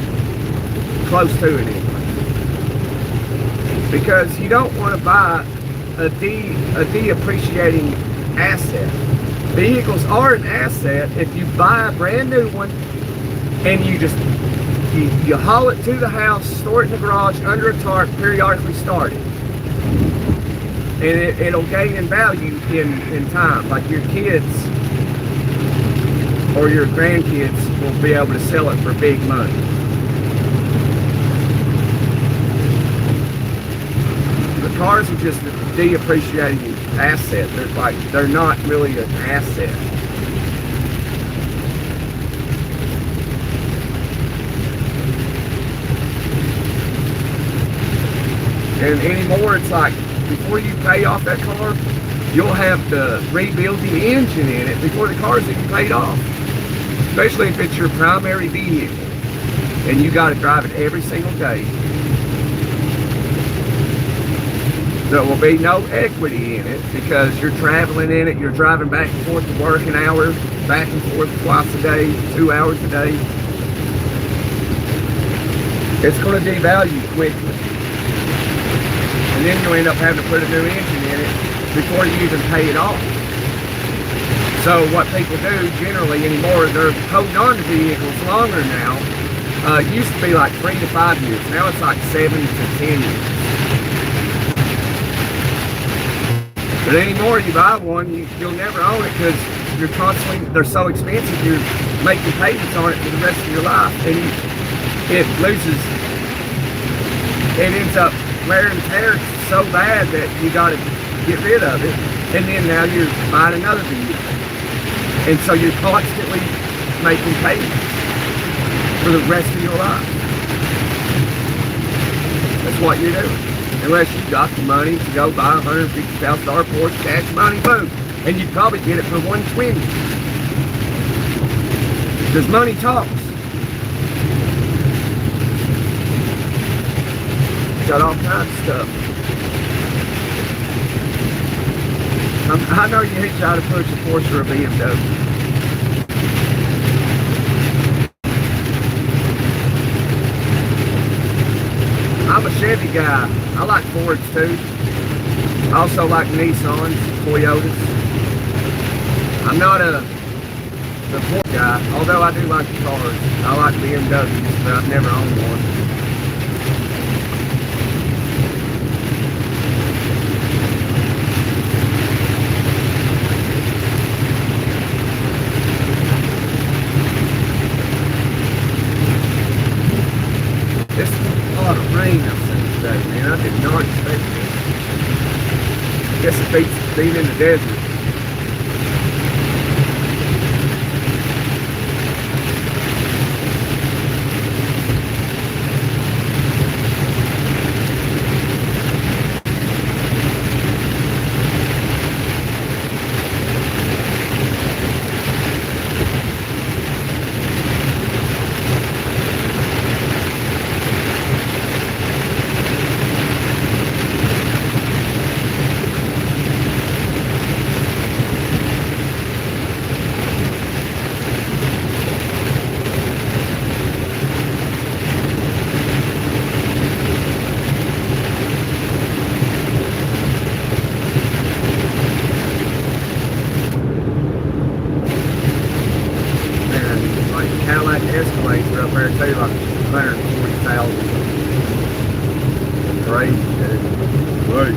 Close to it anyway. Because you don't want to buy a depreciating asset. Vehicles are an asset if you buy a brand new one and you just you haul it to the house, store it in the garage under a tarp, periodically start it. and it'll gain in value in time. Like your kids or your grandkids will be able to sell it for big money. The cars are just a depreciating asset. They're not really an asset. And anymore, it's like, before you pay off that car, you'll have to rebuild the engine in it before the car's even paid off. Especially if it's your primary vehicle and you got to drive it every single day. There will be no equity in it because you're traveling in it, you're driving back and forth to work an hour, back and forth twice a day, 2 hours a day. It's going to devalue quickly. And then you'll end up having to put a new engine in it before you even pay it off. So what people do generally anymore, they're holding on to vehicles longer now. It used to be like 3 to 5 years. Now it's like 7 to 10 years. But anymore, you buy one, you'll never own it because you're constantly, they're so expensive, you're making payments on it for the rest of your life. And it loses, it ends up wear and tear so bad that you got to get rid of it, and then now you're buying another vehicle, and so you're constantly making payments for the rest of your life. That's what you're doing, unless you got the money to go buy a $150,000 Porsche, cash money, boom, and you'd probably get it for $120,000 because money talks. Got all kinds of stuff. I know you ain't trying to push a Porsche or a BMW. I'm a Chevy guy. I like Fords too. I also like Nissans, Toyotas. I'm not the Ford guy, although I do like the cars. I like BMWs, but I've never owned one. Rain I've seen today, man. I did not expect this. I guess it beats being in the desert. Escalades are up there too, like 140,000. Crazy, dude. Right.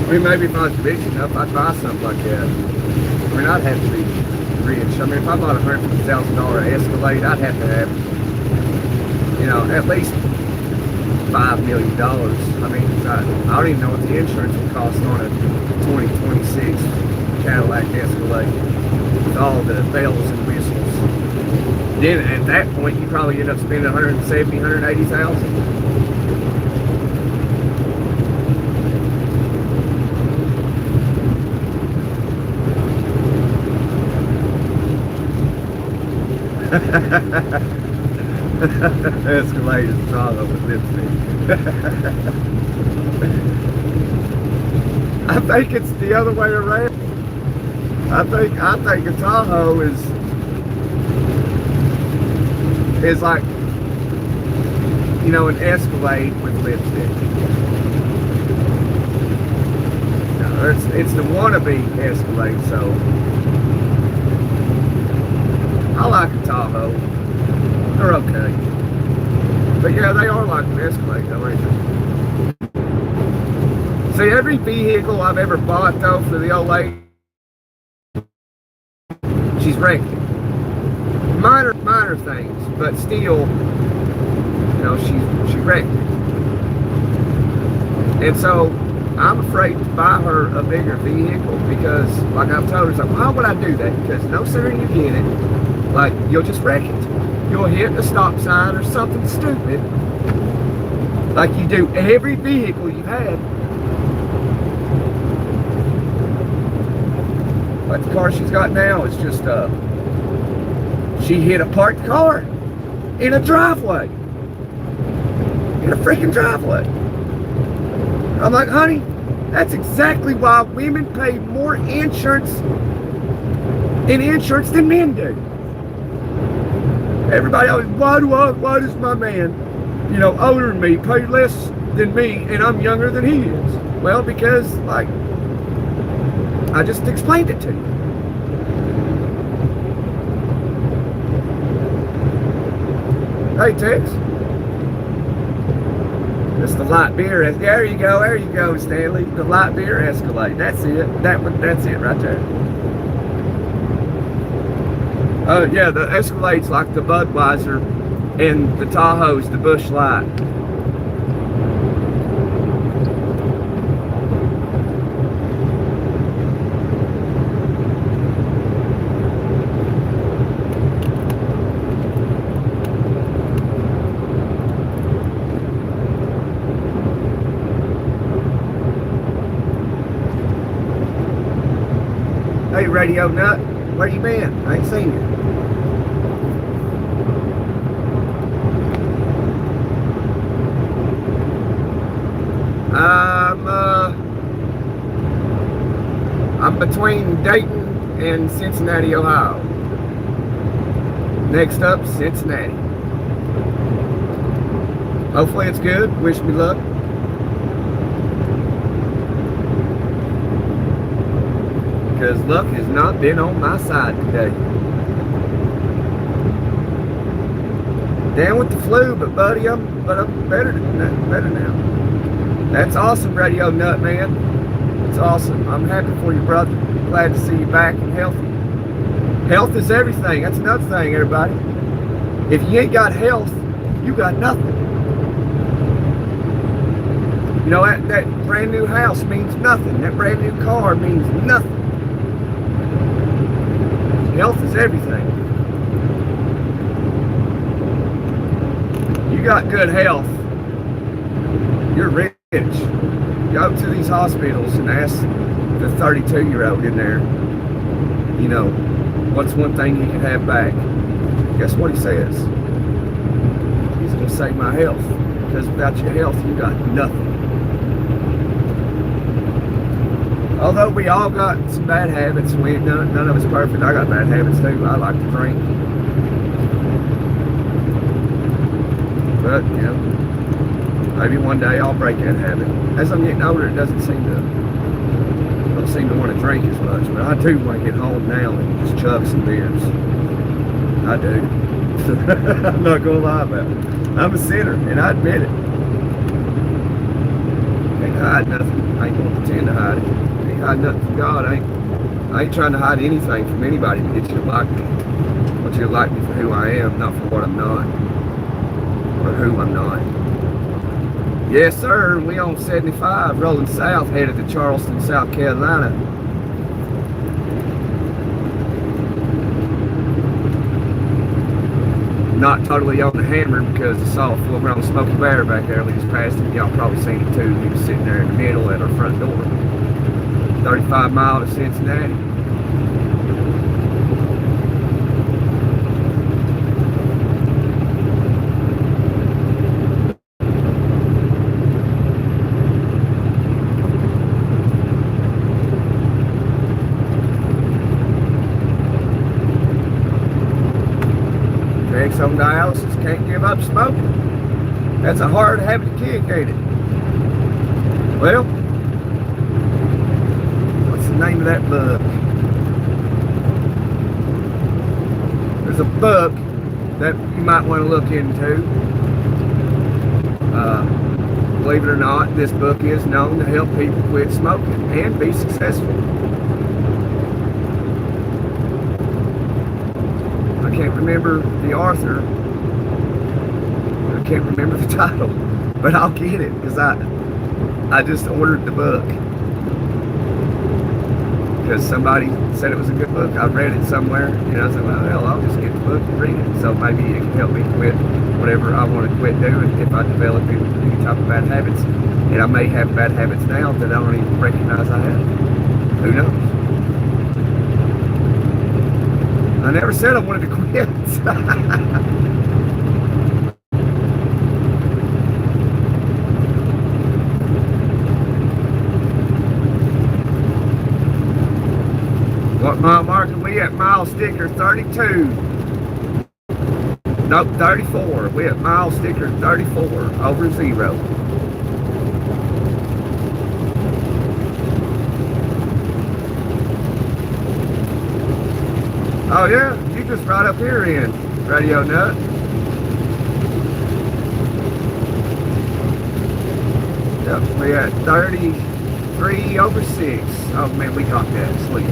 I mean, maybe if I was rich enough, I'd buy something like that. I mean, I'd have to be rich. I mean, if I bought a $150,000 Escalade, I'd have to have, you know, at least $5 million. I mean, I don't even know what the insurance would cost on a 2026 Cadillac Escalade with all the bells and whistles. Then at that point, you probably end up spending $170,000, $180,000. Escalade is strong over lipstick. I think it's the other way around. I think a Tahoe is like, you know, an Escalade with lipstick. No, it's the wannabe Escalade, so I like a Tahoe. They're okay. But yeah, they are like an Escalade though, ain't they? See, every vehicle I've ever bought though for the old lady, she's wrecked it. Minor things, but still, you know, she wrecked it. And so I'm afraid to buy her a bigger vehicle because, like I've told her, it's like, why would I do that? Because no sooner you get it, like, you'll just wreck it. You'll hit the stop sign or something stupid, like you do every vehicle you've had. Like the car she's got now is just, she hit a parked car in a driveway. In a freaking driveway. I'm like, honey, that's exactly why women pay more insurance than men do. Everybody always, why does my man, you know, older than me, pay less than me and I'm younger than he is? Well, because, like, I just explained it to you. Hey, Tex. It's the light beer. There you go, Stanley. The light beer Escalade. That's it. That's it right there. Yeah, the Escalade's like the Budweiser, and the Tahoe's the Busch Light. Hey, Radio Nut, where you been? I ain't seen you. I'm between Dayton and Cincinnati, Ohio. Next up, Cincinnati. Hopefully it's good. Wish me luck. Because luck has not been on my side today. Down with the flu, but buddy, I'm better now. That's awesome, Radio Nut, man. It's awesome. I'm happy for you, brother. Glad to see you back and healthy. Health is everything. That's another thing, everybody. If you ain't got health, you got nothing. You know, that brand new house means nothing. That brand new car means nothing. Health is everything. You got good health, you're rich. Go to these hospitals and ask the 32-year-old in there, you know, what's one thing you can have back? Guess what he says? He's going to say my health. Because without your health, you got nothing. Although we all got some bad habits, none of us perfect. I got bad habits too. I like to drink. But, you know, maybe one day I'll break that habit. As I'm getting older, it don't seem to want to drink as much. But I do want to get home now and just chug some beers. I do. I'm not going to lie about it. I'm a sinner, and I admit it. Can't hide nothing. I ain't going to pretend to hide it. Hide nothing from God. I ain't trying to hide anything from anybody to get you to like me. I want you to like me for who I am, not for what I'm not. Or who I'm not. Yes, sir. We on 75, rolling south, headed to Charleston, South Carolina. Not totally on the hammer because I saw a full-grown Smokey Bear back there. We just passed him. Y'all probably seen it too. He was sitting there in the middle at our front door. 35 miles to Cincinnati. Next on dialysis, can't give up smoking. That's a hard habit to kick, ain't it? Well, name of that book. There's a book that you might want to look into. Believe it or not, this book is known to help people quit smoking and be successful. I can't remember the author. I can't remember the title, but I'll get it because I just ordered the book because somebody said it was a good book. I read it somewhere, and I said, well, hell, I'll just get the book and read it. So maybe it can help me quit whatever I want to quit doing if I develop any type of bad habits. And I may have bad habits now that I don't even recognize I have. Who knows? I never said I wanted to quit. What mile mark are we at? Mile sticker 32. Nope, 34. We at mile sticker 34 over 0. Oh yeah, you just right up here in Radio Nut. Yep, we at 33 over 6. Oh man, we got that sleep.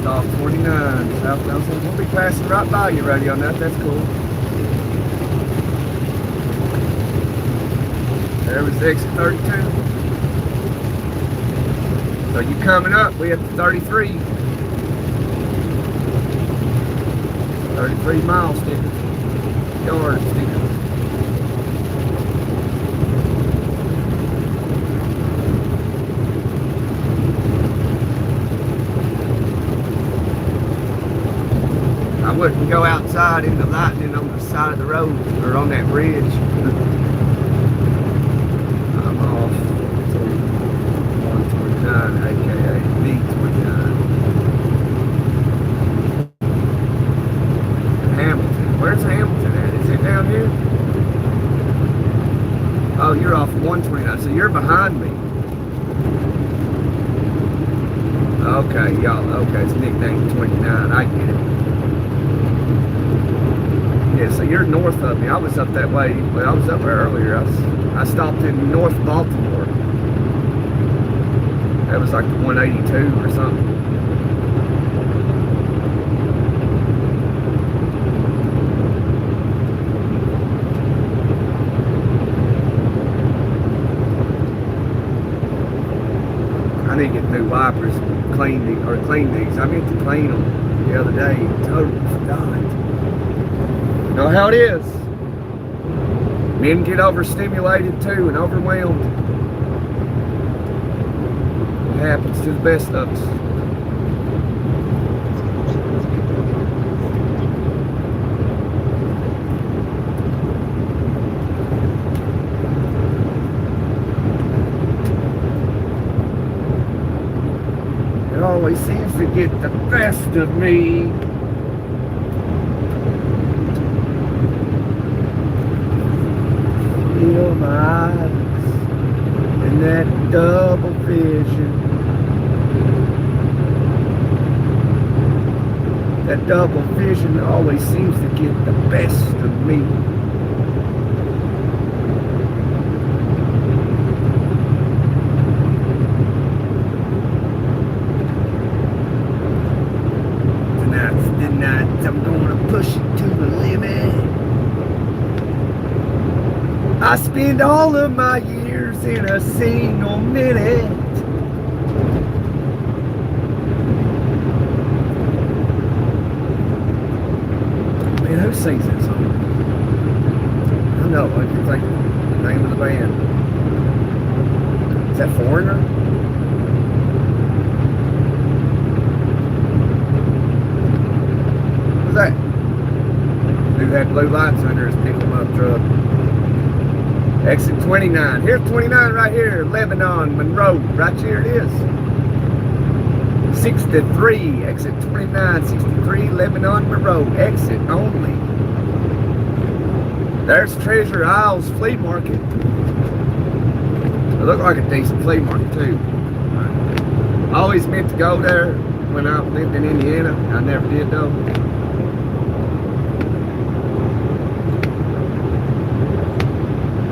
Off 49, southbound. We'll be passing right by you, Radio Nut. That's cool. There was exit 32. So you coming up, we have 33. 33 mile sticker. Yard sticker. I wouldn't go outside in the lightning on the side of the road or on that bridge. I'm off to 129, aka B29. Hamilton. Where's Hamilton at? Is it down here? Oh, you're off 129, so you're behind me. Okay, y'all. Okay, it's nicknamed 29. I get it. Yeah, so you're north of me. I was up that way. Well, I was up there earlier. I stopped in North Baltimore. That was like 182 or something. I need to get new wipers, clean these. I meant to clean them the other day. Totally forgot. Know how it is. Men get overstimulated too and overwhelmed. It happens to the best of us. It always seems to get the best of me. Feel my eyes and that double vision. That double vision always seems to get the best of me. Tonight's the night I'm gonna push it to the limit. I spend all of my years in a single minute. Man, who sings that song? I know, I can think of the name of the band. Is that Foreigner? Who's that? Dude had blue lights under his pick-em-up truck. Exit 29. Here's 29 right here. Lebanon, Monroe. Right here it is. 63. Exit 29. 63. Lebanon, Monroe. Exit only. There's Treasure Isles Flea Market. It looked like a decent flea market too. I always meant to go there when I lived in Indiana. I never did though.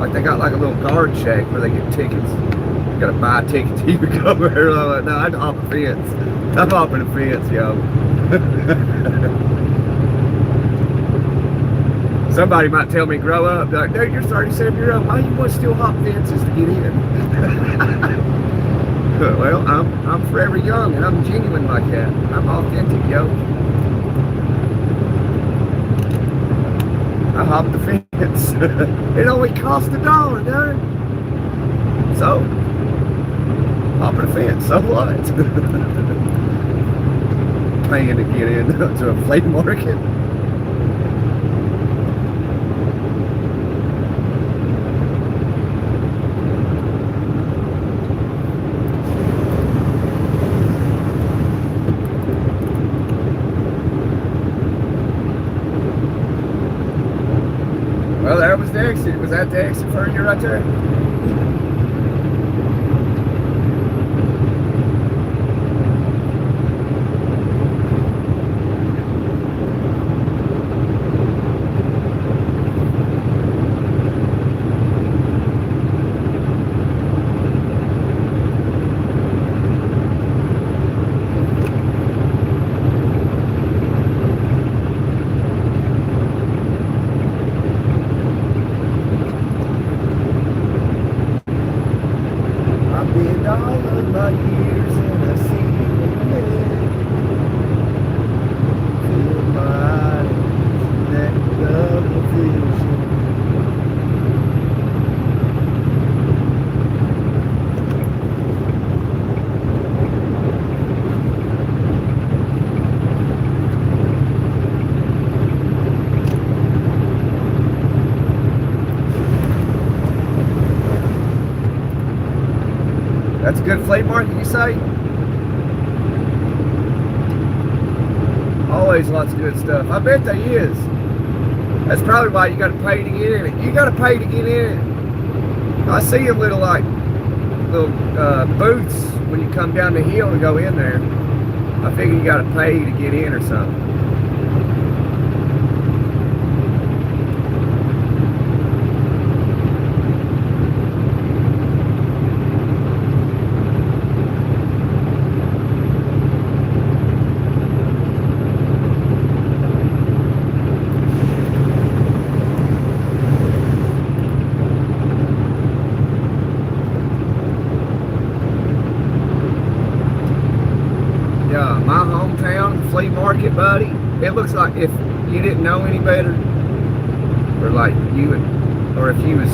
Like they got like a little guard shack where they get tickets. You gotta buy a ticket to even go there. I'm like, no, I'd hop a fence. I'm hopping a fence, yo. Somebody might tell me, grow up. They're like, dude, you're 37 years old. Why you want to still hop fences to get in? Well, I'm forever young and I'm genuine like that. I'm authentic, yo. I hopped the fence. It only cost $1, dude. So, hopping a fence, so what? Paying to get into a flea market. Well, there was the exit. Was that the exit for you right there? All of my years in a single minute. Fill my eyes that double vision. That's a good flea market, you say? Always lots of good stuff. I bet they is. That's probably why you got to pay to get in it. You got to pay to get in it. I see them little booths when you come down the hill to go in there. I figure you got to pay to get in or something. My hometown, the flea market, buddy, it looks like if you didn't know any better, or like you would, or if you was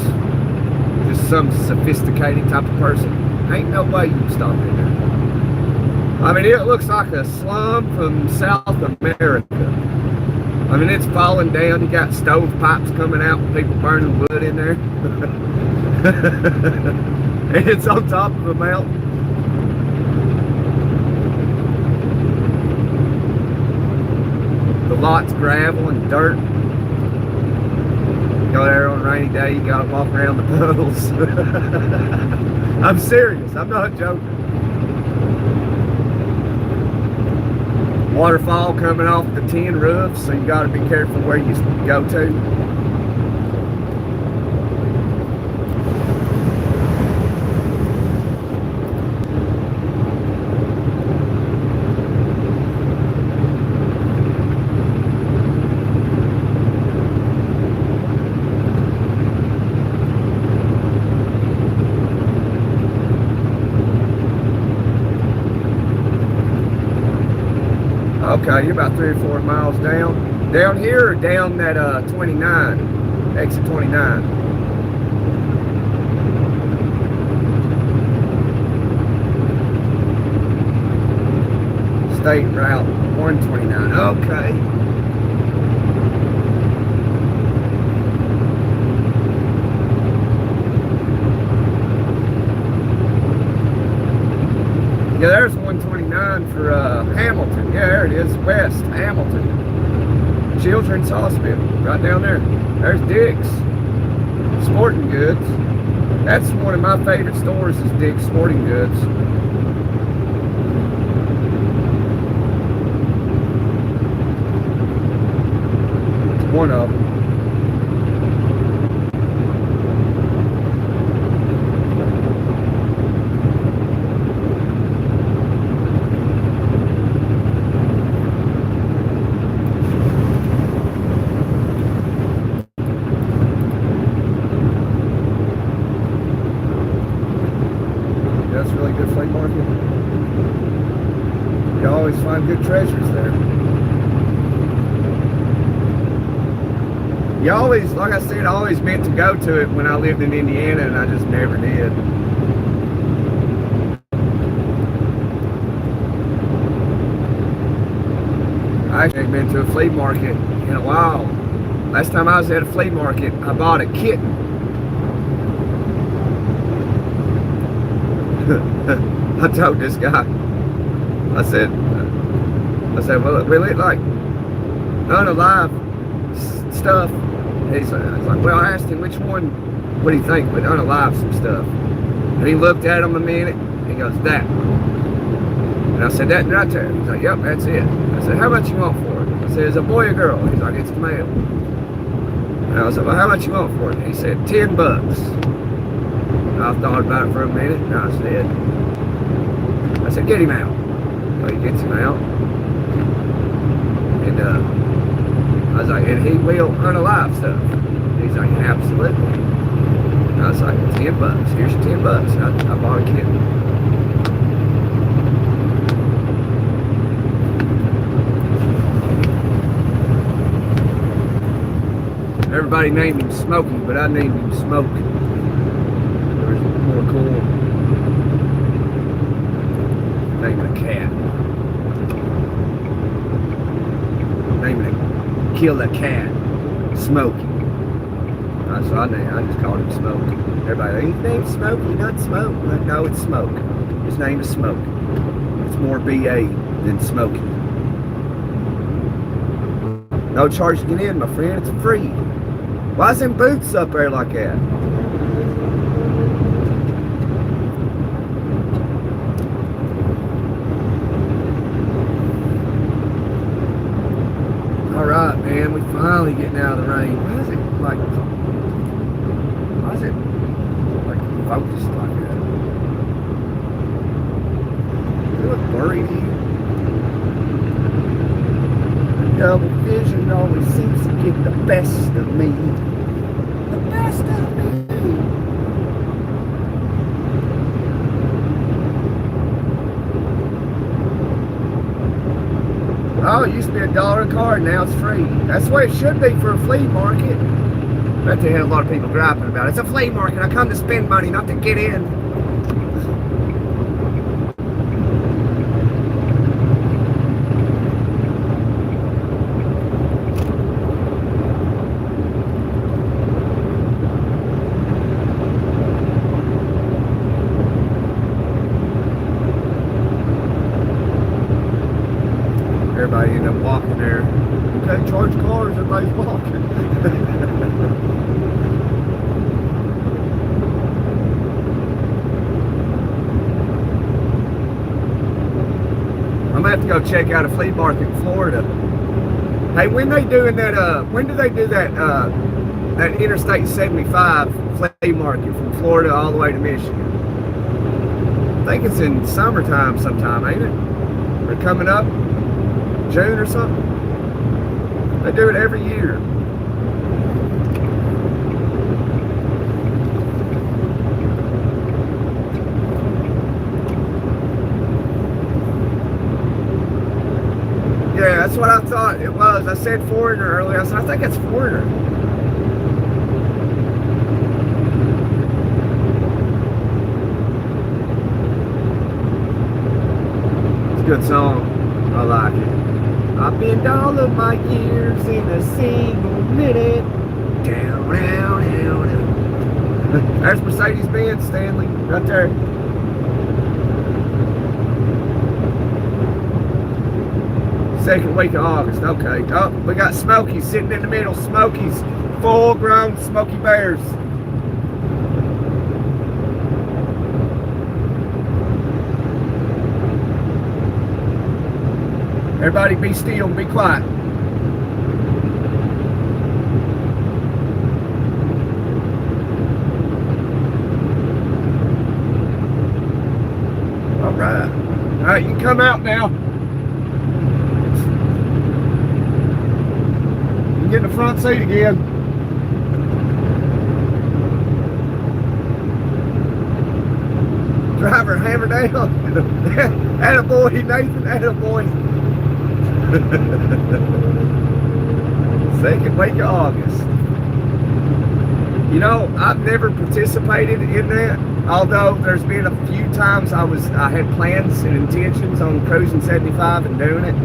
just some sophisticated type of person, ain't no way you can stop in there. I mean, it looks like a slum from South America. I mean, it's falling down. You got stovepipes coming out with people burning wood in there. And it's on top of a mountain. The lot's gravel and dirt. Go there on a rainy day, you gotta walk around the puddles. I'm serious, I'm not joking. Waterfall coming off the tin roof, so you gotta be careful where you go to. Okay, you're about 3 or 4 miles down. Down here or down that 29, exit 29? State Route 129, okay. Yeah, there's 129 for Hamilton. Yeah, there it is, West Hamilton. Children's Hospital, right down there. There's Dick's. Sporting Goods. That's one of my favorite stores is Dick's Sporting Goods. One of them. That's a really good flea market. You always find good treasures there. You always, like I said, I always meant to go to it when I lived in Indiana, and I just never did. I actually ain't been to a flea market in a while. Last time I was at a flea market, I bought a kitten. I told this guy, I said, well, we look like unalive stuff. He's like, well, I asked him which one, what do you think, would unalive some stuff? And he looked at him a minute, and he goes, that one. And I said, that right there. He's like, yep, that's it. I said, how much you want for it? I said, is it a boy or girl? He's like, it's the male. And I said, well, how much you want for it? And he said, $10. And I thought about it for a minute, and I said, get him out. So he gets him out. And I was like, and he will unalive stuff. He's like, absolutely. And I was like, $10. Here's your $10. And I bought a kitten. Everybody named him Smokey, but I named him Smoke. It was more cool. Naming a cat. Naming it. Kill a cat. Smokey. So I just called him Smoke. Everybody, his name's Smokey, not Smoke. Like, no, it's Smoke. His name is Smoke. It's more BA than Smokey. No charge to get in, my friend. It's free. Why is them boots up there like that? Alright, man, we finally getting out of the rain. Why is it focused like that? Does it look blurry to you? Double vision always seems to get the best of me. The best of me. Oh, it used to be $1 a card, now it's free. That's the way it should be for a flea market. I bet they had a lot of people griping about it. It's a flea market, I come to spend money, not to get in. Everybody ended up walking there. Okay, charge cars, everybody's walking. I'm gonna have to go check out a flea market in Florida. Hey, when they doing that? When do they do that? That Interstate 75 flea market from Florida all the way to Michigan? I think it's in summertime sometime, ain't it? They're coming up. June or something. They do it every year. Yeah, that's what I thought it was. I said foreigner earlier. I said, I think it's foreigner. It's a good song. I like it. I've been all of my years in a single minute. Down, down, down, down. There's Mercedes-Benz, Stanley, right there. Second week of August, okay. Oh, we got Smokey sitting in the middle. Smokies, full-grown Smokey Bears. Everybody be still and be quiet. All right. All right, you can come out now. You can get in the front seat again. Driver, hammer down. Attaboy, Nathan, attaboy. Second week of August. You know, I've never participated in that, although there's been a few times I had plans and intentions on cruising 75 and doing it,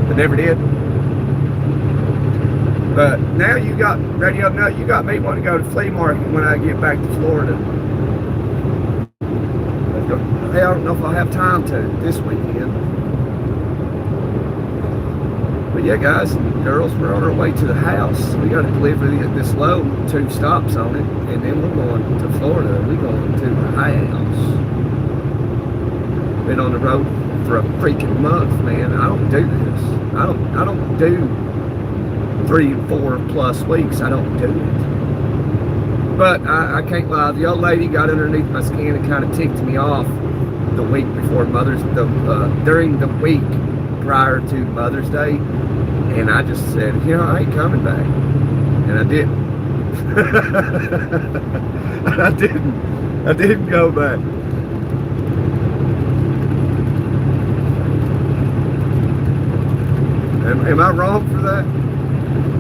but never did. But now you got Radio Nut, you got me wanting to go to Flea Market when I get back to Florida. Hey, I don't know if I'll have time to this weekend. But yeah, guys and girls, we're on our way to the house. We got to deliver this load, 2 stops on it, and then we're going to Florida. We're going to the house. Been on the road for a freaking month, man. I don't do this. I don't do 3 and 4 plus weeks. I don't do it. But I can't lie. The old lady got underneath my skin and kind of ticked me off the week before during the week prior to Mother's Day, and I just said, you know, I ain't coming back, and I didn't. I didn't go back. Am I wrong for that?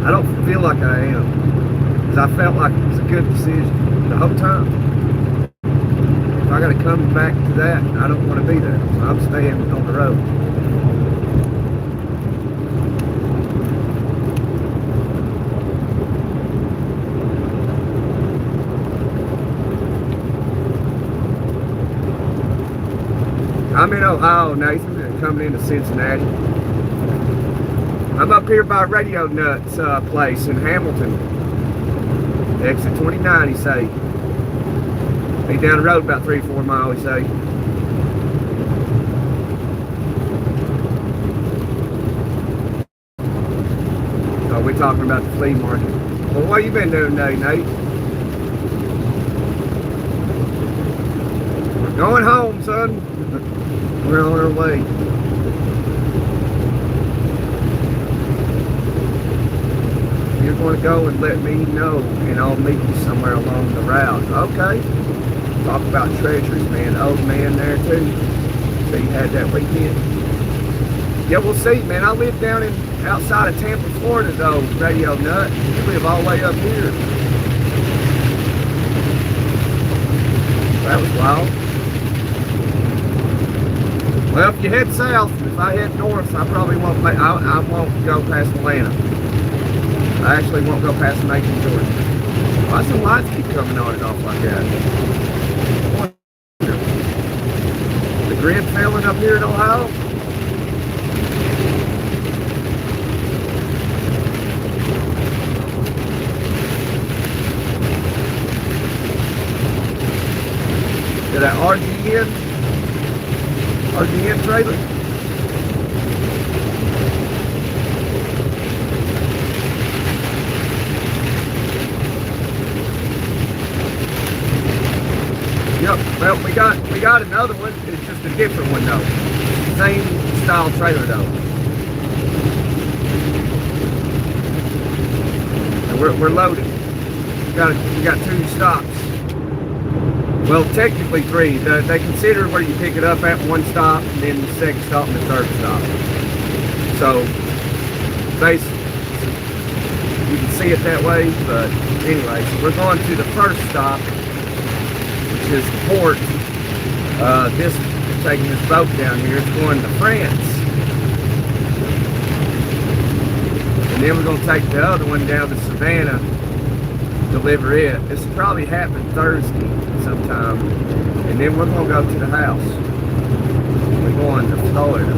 I don't feel like I am, because I felt like it was a good decision the whole time. If I got to come back to that, I don't want to be there. So I'm staying on the road. I'm in Ohio, Nathan, and coming into Cincinnati. I'm up here by Radio Nuts place in Hamilton. Exit 29, he say. Be down the road about 3-4 miles, he say. Oh, we're talking about the flea market. Well, what you been doing today, Nate? We're going home, son. We're on our way. You're going to go and let me know, and I'll meet you somewhere along the route. Okay. Talk about treasures, man. Old man there too. So you had that weekend. Yeah, we'll see, man. I live down outside of Tampa, Florida, though, Radio Nut. You live all the way up here. That was wild. Well, if you head south, if I head north, I probably won't. I won't go past Atlanta. I actually won't go past Macon, Georgia. Why some lights keep coming on and off like that? The grid failing up here in Ohio? Did that RGN trailer? Yep, well, we got another one. It's just a different one though. Same style trailer though. And we're loaded. We got 2 stops. Well, technically 3. They consider where you pick it up at 1 stop, and then the 2nd stop and the 3rd stop. So basically, you can see it that way. But anyway, so we're going to the 1st stop, is the port. This taking this boat down here. It's going to France, and then we're going to take the other one down to Savannah, deliver it. This will probably happen Thursday sometime, and then we're going to go to the house. We're going to Florida.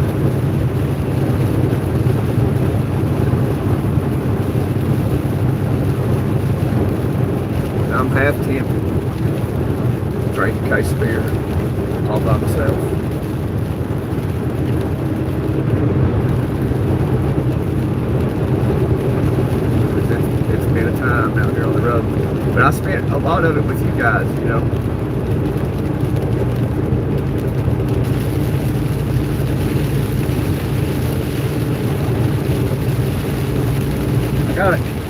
I'm half tempted. Drink a case of beer all by myself. time out here on the road. But I spent a lot of it with you guys, you know.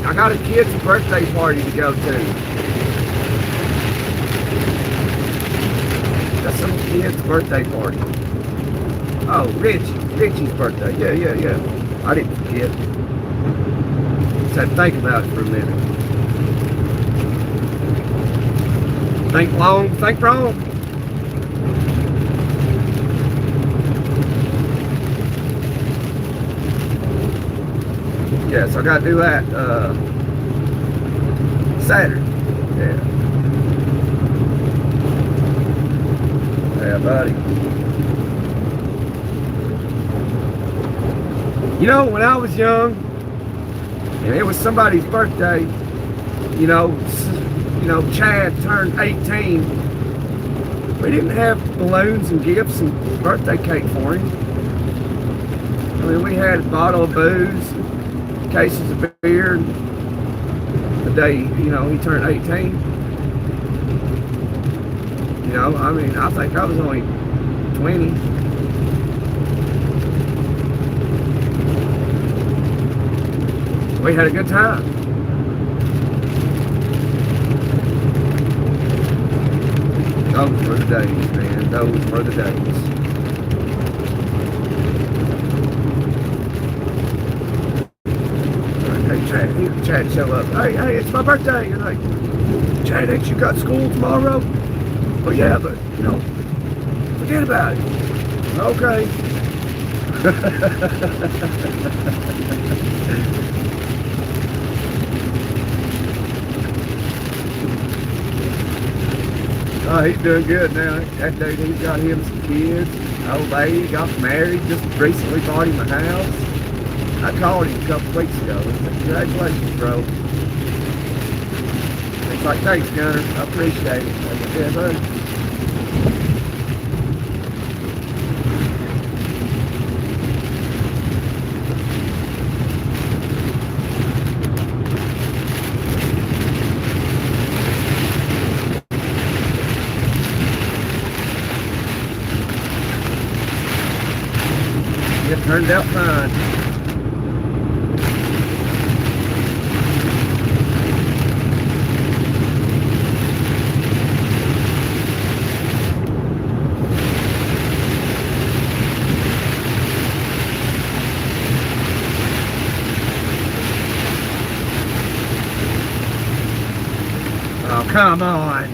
I got a kid's birthday party to go to. Got some kid's birthday party. Oh, Richie's birthday. Yeah. I didn't forget. Just had to think about it for a minute. Think long, think wrong. Yeah, so I gotta do that Saturday. Yeah, buddy. You know, when I was young, and it was somebody's birthday, you know, Chad turned 18. We didn't have balloons and gifts and birthday cake for him. I mean, we had a bottle of booze, cases of beer, the day, you know, he turned 18. You know, I mean, I think I was only 20. We had a good time. Those were the days, man. Those were the days. Hey, Chad show up. Hey, it's my birthday. You're like, Chad, ain't you got school tomorrow? Well, yeah, but, you know, forget about it. Okay. Oh, he's doing good now. That dude, he's got him some kids. Old lady got married, just recently bought him a house. I called him a couple weeks ago and said, congratulations, bro. He's like, thanks, Gunner. I appreciate it. I said, yeah, buddy. It turned out fine. Oh, come on.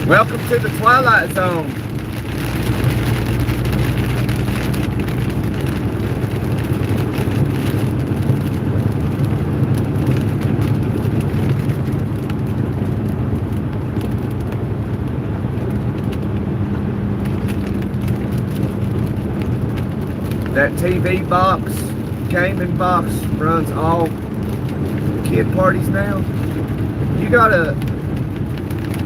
Welcome to the Twilight Zone. That TV box, gaming box, runs all kid parties now. You gotta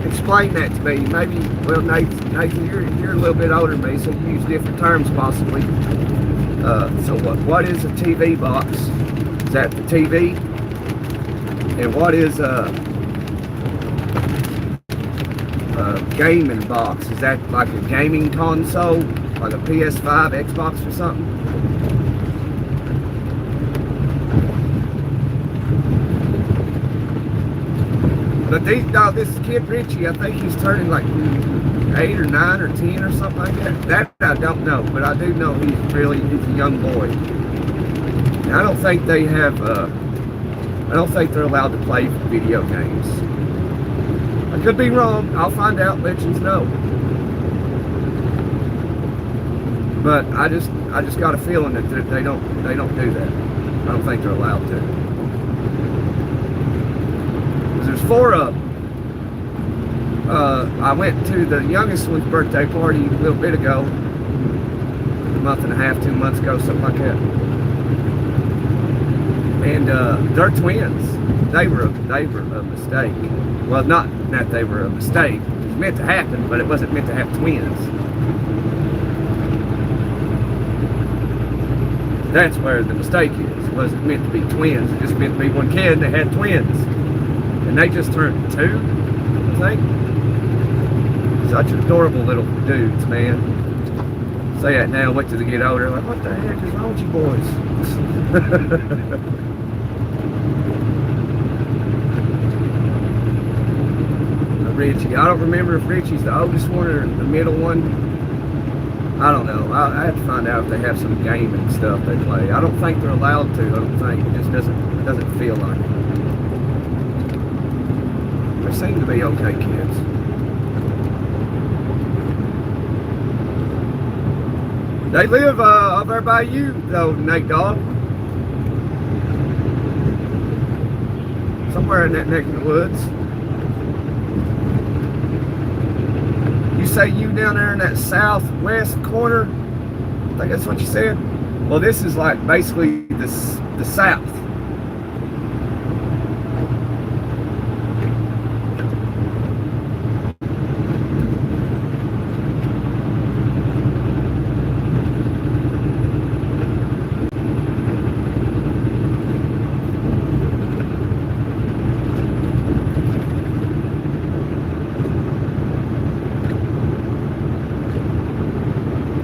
explain that to me. Maybe, well, Nathan, you're a little bit older than me, so you use different terms possibly. So what is a TV box? Is that the TV? And what is a gaming box? Is that like a gaming console, like a PS5, Xbox or something? But this kid Richie, I think he's turning like 8 or 9 or 10 or something like that. That I don't know, but I do know he's a young boy. And I don't think they have, I don't think they're allowed to play video games. I could be wrong. I'll find out, let you know. But I just got a feeling that they don't do that. I don't think they're allowed to. There's 4 of them. I went to the youngest one's birthday party a little bit ago, a month and a half, 2 months ago, something like that. And they're twins. They were a mistake. Well, not that they were a mistake. meant to happen, but it wasn't meant to have twins. That's where the mistake is. It wasn't meant to be twins. It just meant to be one kid and they had twins. And they just turned 2, I think. Such adorable little dudes, man. Say that now, wait till they get older. Like, what the heck is wrong with you boys? Richie. I don't remember if Richie's the oldest one or the middle one. I don't know. I have to find out if they have some gaming stuff they play. I don't think they're allowed to. I don't think. It just doesn't feel like it. They seem to be okay kids. They live over there by you, though, Nate Dog. Somewhere in that neck of the woods. You say you down there in that southwest corner? I think that's what you said. Well, this is like basically the south.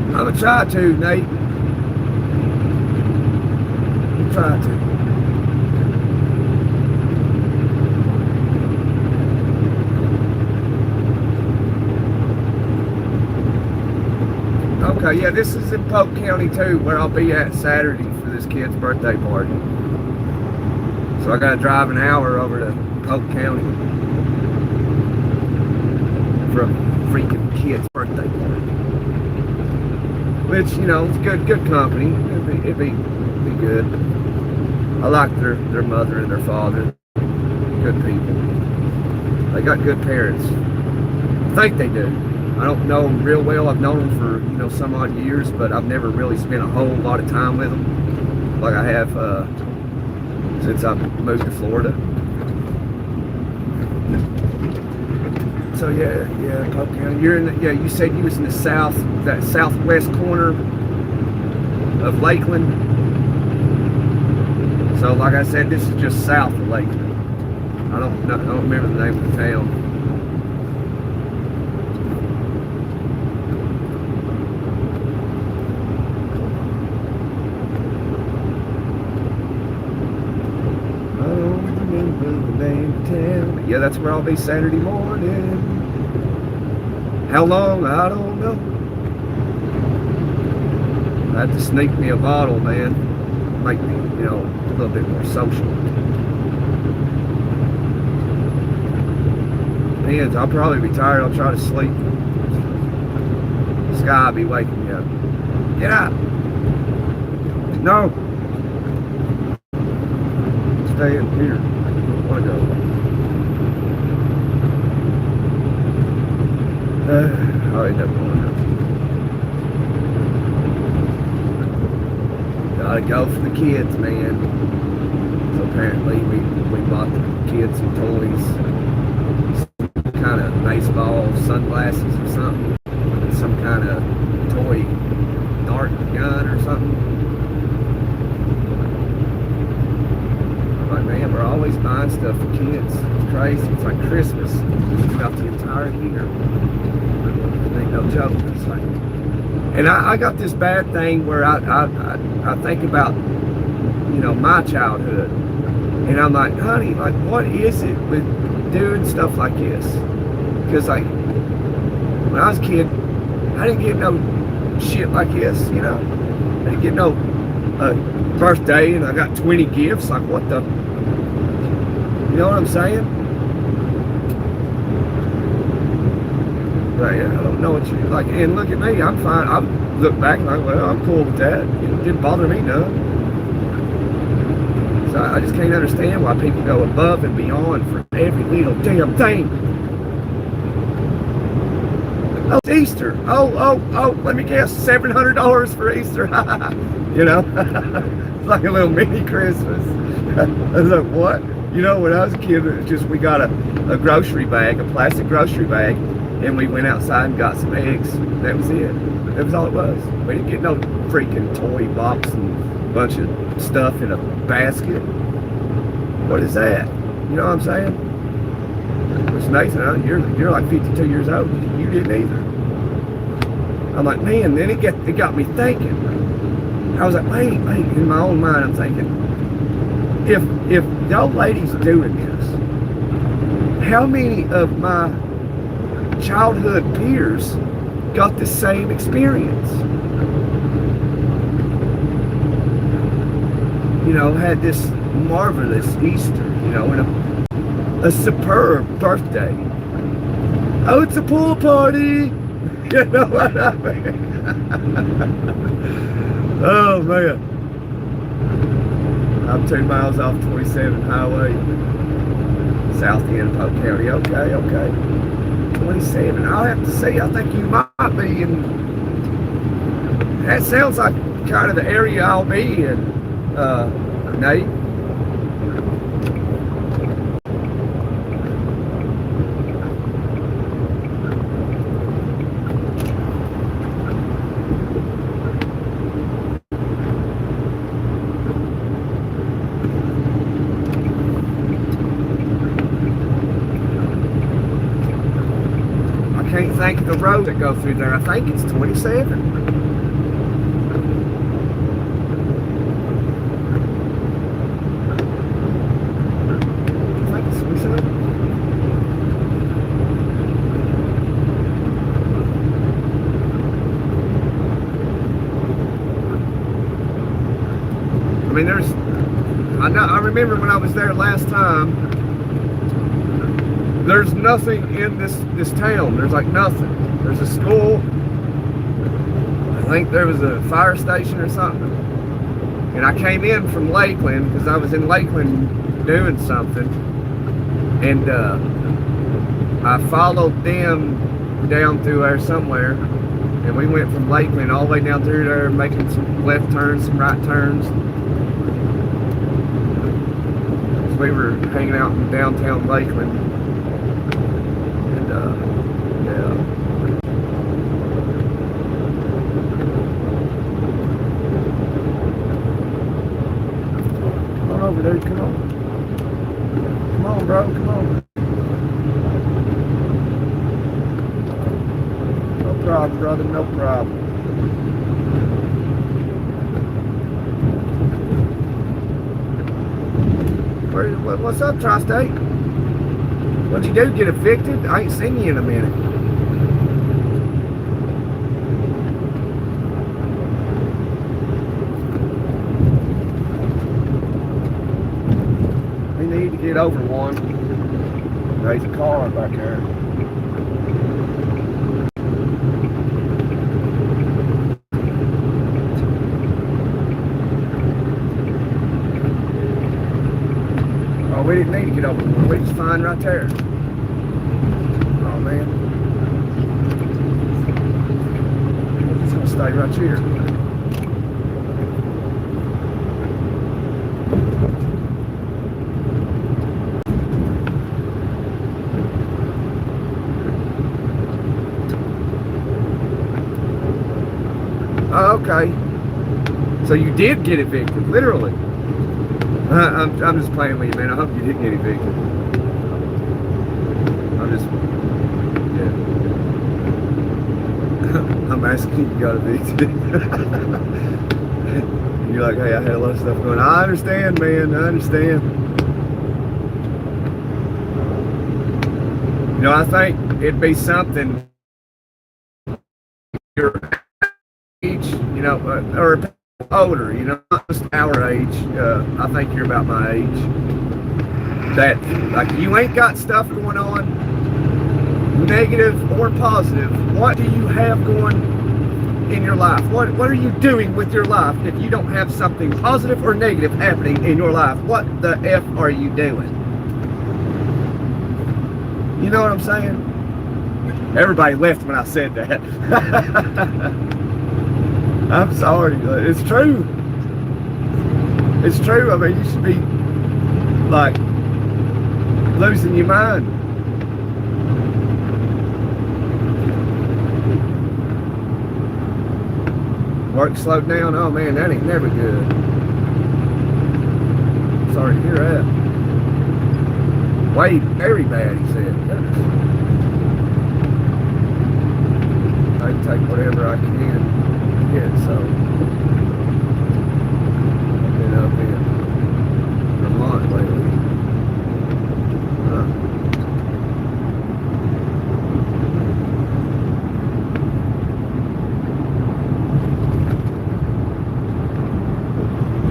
I'm gonna try to, Nate. I'm trying to. Okay, yeah, this is in Polk County too, where I'll be at Saturday for this kid's birthday party. So I gotta drive an hour over to Polk County for a freaking kid's birthday party. Which, you know, it's good company. It'd be good. I like their mother and their father. Good people. They got good parents. I think they do. I don't know them real well. I've known them for, you know, some odd years, but I've never really spent a whole lot of time with them like I have since I moved to Florida. So yeah, Polk County. You're in the, yeah, you said you was in the south, that southwest corner of Lakeland. So like I said, this is just south of Lakeland. I don't remember the name of the town. I don't remember the name of the town. But yeah, that's where I'll be Saturday morning. How long? I don't know. I had to sneak me a bottle, man. Make me, you know, a little bit more social. Man, I'll probably be tired. I'll try to sleep. Sky will be waking me up. Get up! No! Stay in here. I don't want to go. I'll end up going up. Gotta go for the kids, man. So apparently we bought the kids some toys. Some kind of baseball, sunglasses or something. And some kind of toy dart gun or something. I'm like, man, we're always buying stuff for kids. It's crazy. It's like Christmas. It's about the entire year. Ain't no joke. It's like, and I got this bad thing where I think about, you know, my childhood, and I'm like, honey, like, what is it with doing stuff like this? Because like when I was a kid, I didn't get no shit like this, you know. I didn't get no birthday and I got 20 gifts. Like, what the, you know what I'm saying? Like, I don't know what you like, and look at me, I'm fine. I look back and like, well, I'm cool with that. It didn't bother me none. So I just can't understand why people go above and beyond for every little damn thing. Oh, it's Easter. Oh, let me guess, $700 for Easter. You know, it's like a little mini Christmas. I was like, what? You know, when I was a kid, it was just, we got a grocery bag, a plastic grocery bag, and we went outside and got some eggs. That was it. That was all it was. We didn't get no freaking toy box and a bunch of stuff in a basket. What is that? You know what I'm saying? Which Nathan, you're like 52 years old. You didn't either. I'm like, man. Then it got me thinking. I was like, wait. In my own mind, I'm thinking, if y'all ladies doing this, how many of my childhood peers got the same experience? You know, had this marvelous Easter, you know, and a superb birthday. Oh, it's a pool party. You know what I mean? Oh, man. I'm 2 miles off 27 highway, south end of Polk County. Okay. 27. I'll have to see. I think you might be in. That sounds like kind of the area I'll be in, Nate. I can't think of the road that goes through there. I think it's 27. I think it's 27. I mean, I remember when I was there last time, there's nothing in this town. There's like nothing. There's a school. I think there was a fire station or something. And I came in from Lakeland because I was in Lakeland doing something. And I followed them down through there somewhere. And we went from Lakeland all the way down through there, making some left turns, some right turns. We were hanging out in downtown Lakeland. Dude, come on, bro, come on. No problem, brother, no problem. What's up, Tri-State? What'd you do, get evicted? I ain't seen you in a minute. Get over one. There's a car back there. Oh, we didn't need to get over one. We just fine right there. Oh man. We're just gonna stay right here. Oh, okay. So you did get evicted, literally. I'm just playing with you, man. I hope you didn't get evicted. I'm just, yeah. I'm asking you got evicted. You're like, hey, I had a lot of stuff going on. I understand, man. I understand. You know, I think it'd be something. Your age, you know, or older, you know, not just our age. I think you're about my age. That, like, you ain't got stuff going on, negative or positive. What do you have going in your life? What are you doing with your life if you don't have something positive or negative happening in your life? What the F are you doing? You know what I'm saying? Everybody left when I said that. I'm sorry. It's true. It's true. I mean, you should be, like, losing your mind. Work slowed down? Oh man, that ain't never good. Sorry to hear that. Way very bad, he said. I can take whatever I can get, so I've been up in Vermont lately.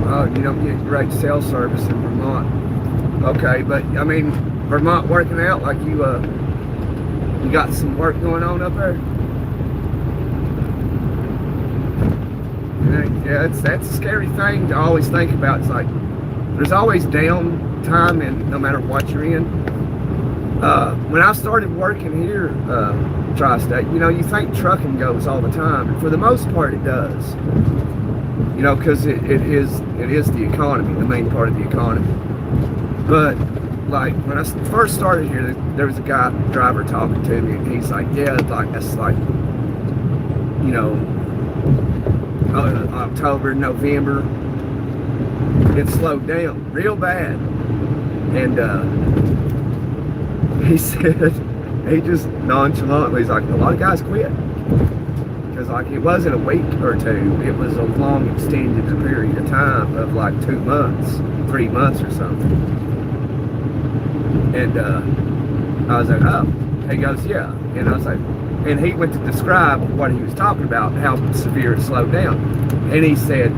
Oh, you don't get great cell service in Vermont. Okay, but I mean, Vermont working out like you got some work going on up there? Yeah, that's a scary thing to always think about. It's like there's always downtime, and no matter what you're in. When I started working here, Tri-State, you know, you think trucking goes all the time, and for the most part, it does. You know, because it is the economy, the main part of the economy. But like when I first started here, there was a driver talking to me, and he's like, "Yeah, like that's like, you know, October, November, it slowed down real bad." And he said, he just nonchalantly, he's like, "A lot of guys quit." Because like it wasn't a week or two, it was a long extended period of time of like 2 months, 3 months or something. And I was like, "Oh." He goes, "Yeah." And I was like, and he went to describe what he was talking about, how severe it slowed down. And he said,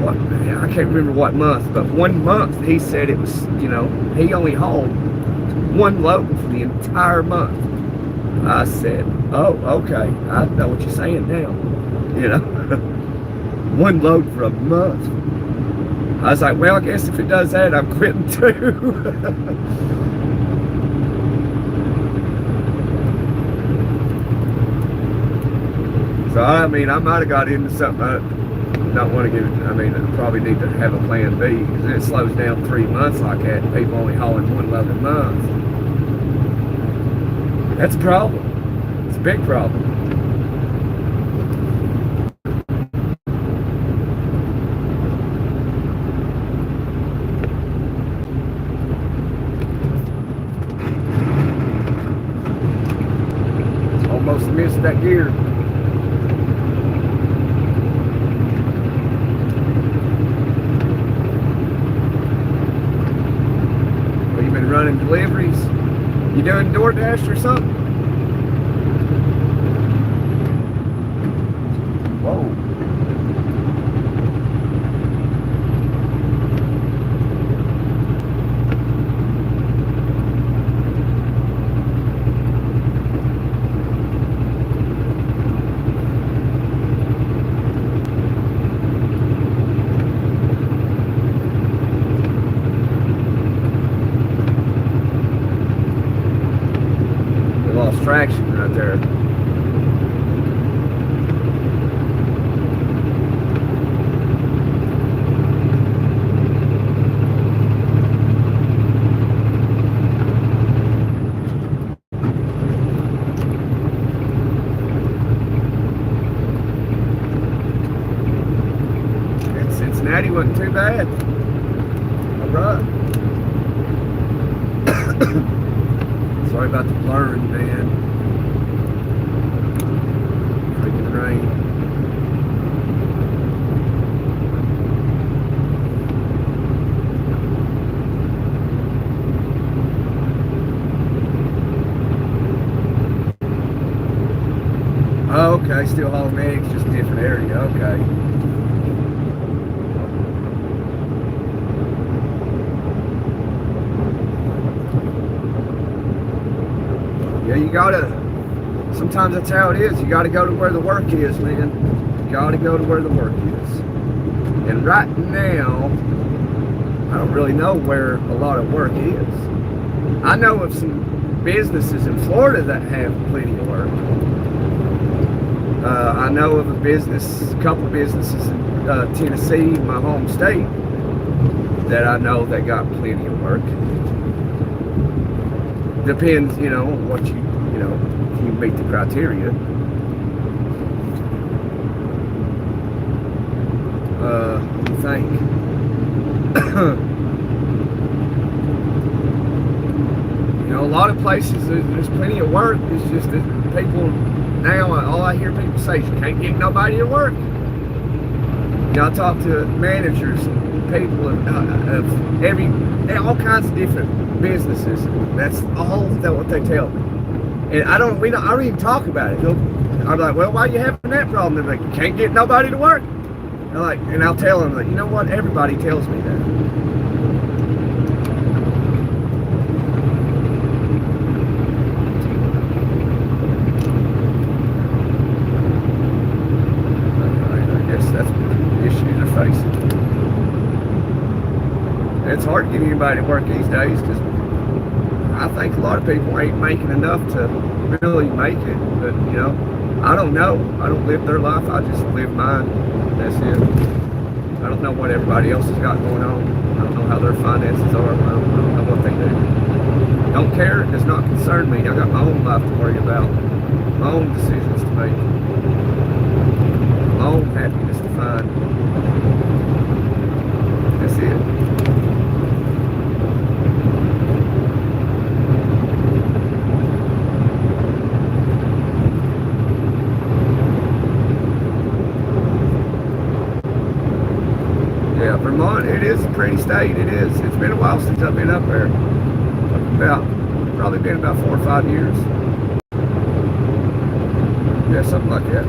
what, I can't remember what month, but 1 month he said it was, you know, he only hauled 1 load for the entire month. I said, "Oh, okay, I know what you're saying now." You know, 1 load for a month. I was like, "Well, I guess if it does that, I'm quitting too." So, I mean, I might have got into something I don't want to get, I mean, I probably need to have a plan B, because it slows down 3 months like that, and people only hauling 1 load a month. That's a problem. It's a big problem. Almost missed that gear. Well, you've been running deliveries. You doing DoorDash or something? Whoa. We lost traction right there. Cincinnati wasn't too bad. All right. Sorry about the blurring, man. Freaking rain. Oh, okay, still hauling eggs, just a different area. Okay. Yeah, you gotta, sometimes that's how it is. You gotta go to where the work is, man. You gotta go to where the work is. And right now, I don't really know where a lot of work is. I know of some businesses in Florida that have plenty of work. I know of a couple of businesses in Tennessee, my home state, that I know that got plenty of work. Depends, you know, on what if you meet the criteria. What do you think? You know, a lot of places there's plenty of work. It's just that people now, all I hear people say is you can't get nobody to work. You know, I talk to managers and people of all kinds of different businesses. That's all that what they tell me. And I don't even talk about it. I'm like, well, why are you having that problem? They're like, you can't get nobody to work. And I'll tell them, like, you know what? Everybody tells me that. I guess that's the issue they're facing. It's hard to get anybody to work these days because I think a lot of people ain't making enough to really make it. But, you know, I don't know. I don't live their life. I just live mine. That's it. I don't know what everybody else has got going on. I don't know how their finances are. I don't know what they do. Don't care. It does not concern me. I got my own life to worry about. My own decisions to make. My own happiness to find. That's it. Yeah, Vermont, it is a pretty state. It is. It's been a while since I've been up there. Probably been about 4 or 5 years. Yeah, something like that.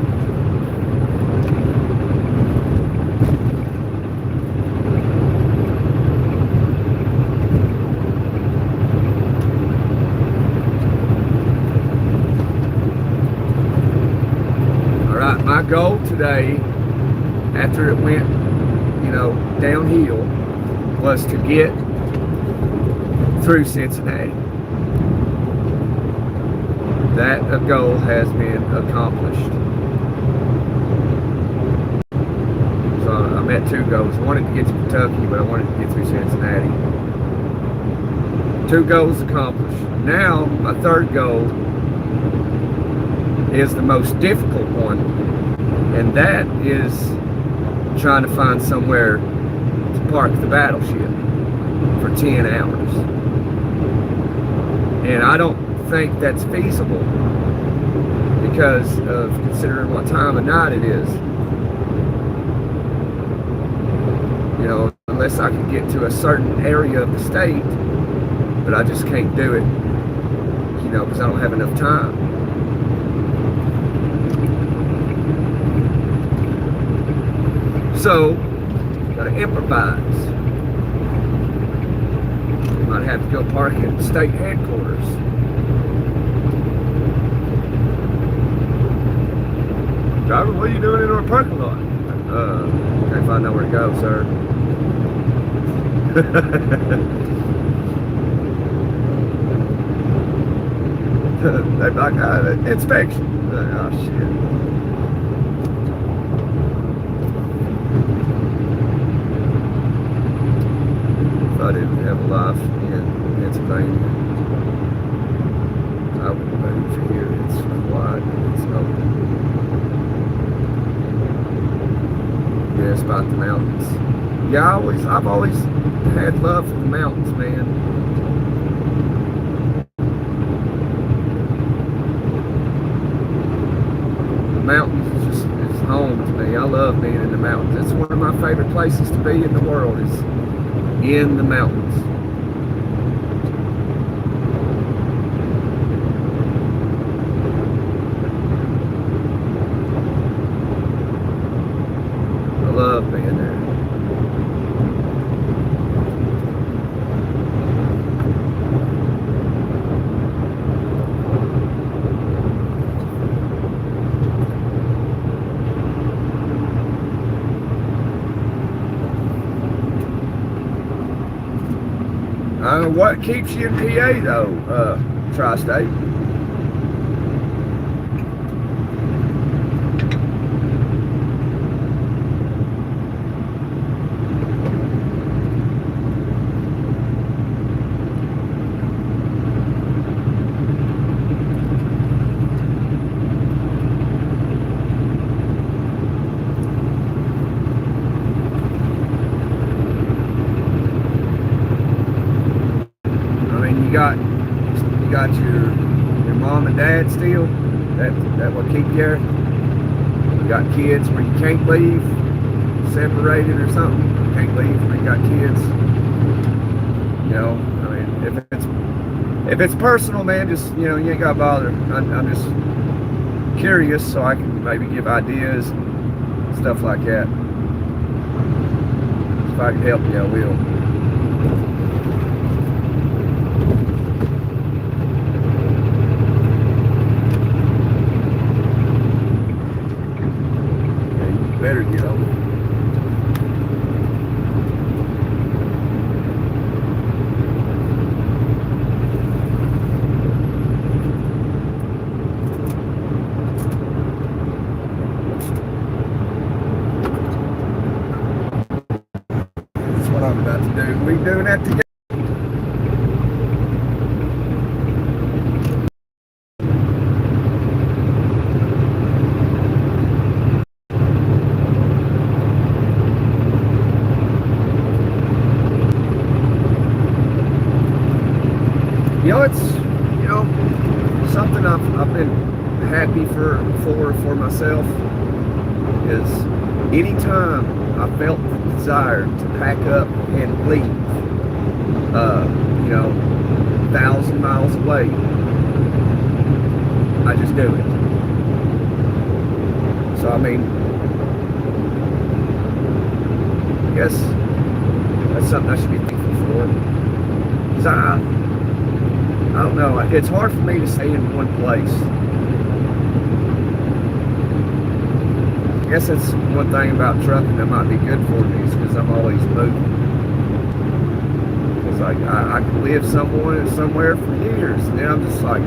All right, my goal today, after it went, you know, downhill, was to get through Cincinnati. That goal has been accomplished. So I'm at 2 goals. I wanted to get to Kentucky, but I wanted to get through Cincinnati. 2 goals accomplished. Now my 3rd goal is the most difficult one, and that is trying to find somewhere to park the battleship for 10 hours. And I don't think that's feasible because of considering what time of night it is. You know, unless I can get to a certain area of the state, but I just can't do it, you know, because I don't have enough time. So, gotta improvise. Might have to go park at state headquarters. Driver, what are you doing in our parking lot? Can't find nowhere to go, sir. They're like, inspection. Oh, shit. I didn't have a life in Pennsylvania, I would move here. It's quiet, it's open. Yeah, it's about the mountains. Yeah, I've always had love for the mountains, man. The mountains is home to me. I love being in the mountains. It's one of my favorite places to be in the world. Is in the mountains. I love being there. What keeps you in PA though, Tri-State? got your mom and dad still. That will keep you there. You got kids where you can't leave, separated or something. You can't leave when you got kids. You know, I mean, if it's personal, man, just, you know, you ain't gotta bother. I'm just curious, so I can maybe give ideas and stuff like that. If I can help you, I will. Yeah, you better get over. I'm about to do. We doing that together. You know, it's, you know, something I've been happy for myself is anytime I felt the desire to pack up and leave, you know, 1,000 miles away, I just do it. So, I mean, I guess that's something I should be thankful for. Because I don't know, it's hard for me to stay in one place. I guess that's one thing about trucking that might be good for me, is because I'm always moving. It's like I can live somewhere for years, and then I'm just like,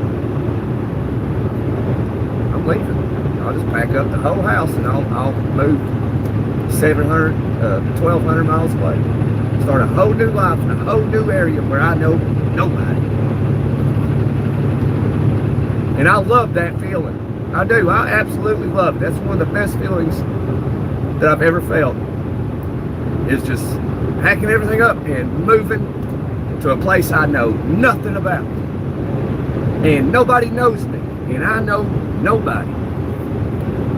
I'm leaving. I'll just pack up the whole house and I'll move 700, 1,200 miles away. Start a whole new life in a whole new area where I know nobody. And I love that feeling. I do. I absolutely love it. That's one of the best feelings that I've ever felt. Is just packing everything up and moving to a place I know nothing about. And nobody knows me. And I know nobody.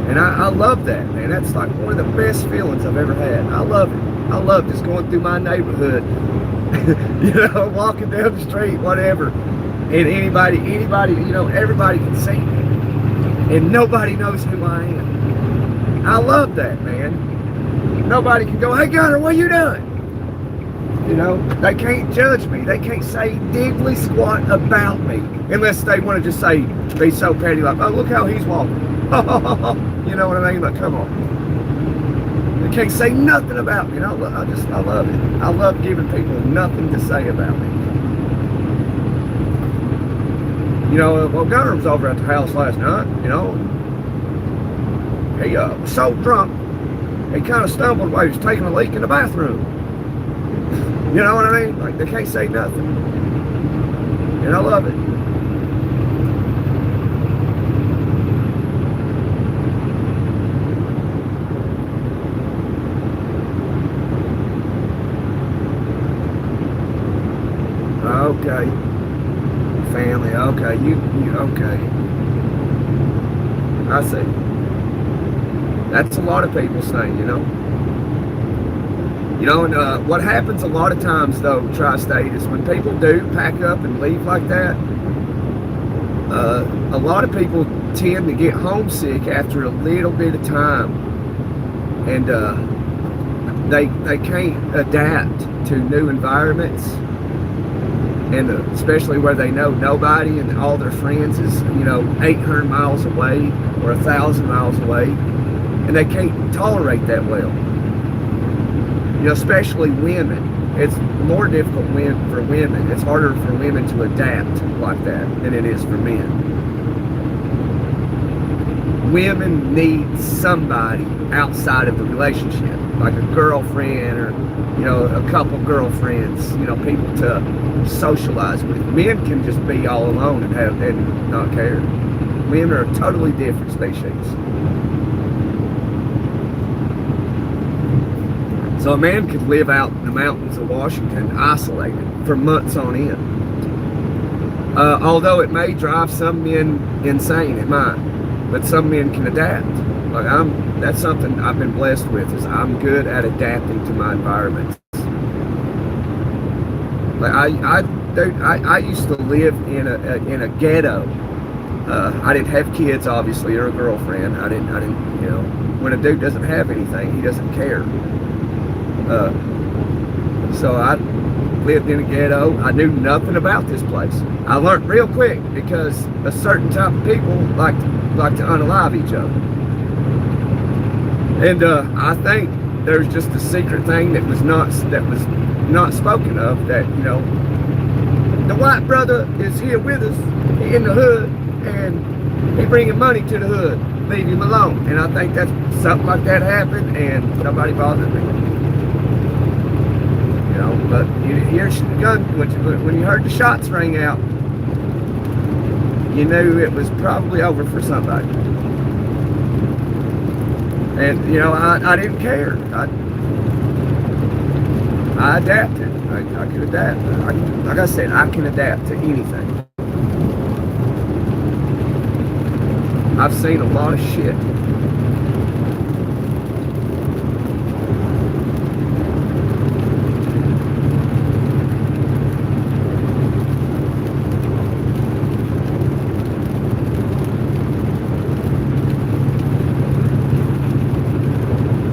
And I love that, man. That's like one of the best feelings I've ever had. I love it. I love just going through my neighborhood. You know, walking down the street, whatever. And anybody, you know, everybody can see me. And nobody knows who I am. I love that, man. Nobody can go, hey, Gunner, what are you doing? You know, they can't judge me. They can't say diddly squat about me. Unless they want to just say, be so petty, like, oh, look how he's walking. You know what I mean? Like, come on. They can't say nothing about me. And I love it. I love giving people nothing to say about me. You know, well, Gunner was over at the house last night, you know. He was so drunk, he kind of stumbled while he was taking a leak in the bathroom. You know what I mean? Like, they can't say nothing. And I love it. Okay. Family, okay, you okay. I see. That's a lot of people's thing, you know. You know, and what happens a lot of times, though, Tri-State, is when people do pack up and leave like that, a lot of people tend to get homesick after a little bit of time, and they can't adapt to new environments. And especially where they know nobody and all their friends is, you know, 800 miles away or 1,000 miles away, and they can't tolerate that well. You know, especially women. It's more difficult for women. It's harder for women to adapt like that than it is for men. Women need somebody outside of the relationship, like a girlfriend or, you know, a couple girlfriends, you know, people to socialize with. Men can just be all alone and not care. Women are a totally different species. So a man could live out in the mountains of Washington isolated for months on end. Although it may drive some men insane, it might, but some men can adapt. Like that's something I've been blessed with, is I'm good at adapting to my environment. Like I used to live in a ghetto. I didn't have kids, obviously, or a girlfriend. I didn't, you know, when a dude doesn't have anything, he doesn't care. So I lived in a ghetto. I knew nothing about this place. I learned real quick because a certain type of people like to unalive each other. And I think there's just a secret thing that was not spoken of, that, you know, the white brother is here with us in the hood, and he bringing money to the hood. Leave him alone. And I think that's something like that happened, and nobody bothered me. You know, but you hear the gun when you heard the shots ring out, you knew it was probably over for somebody. And you know, I didn't care. I adapted. I could adapt. Like I said, I can adapt to anything. I've seen a lot of shit.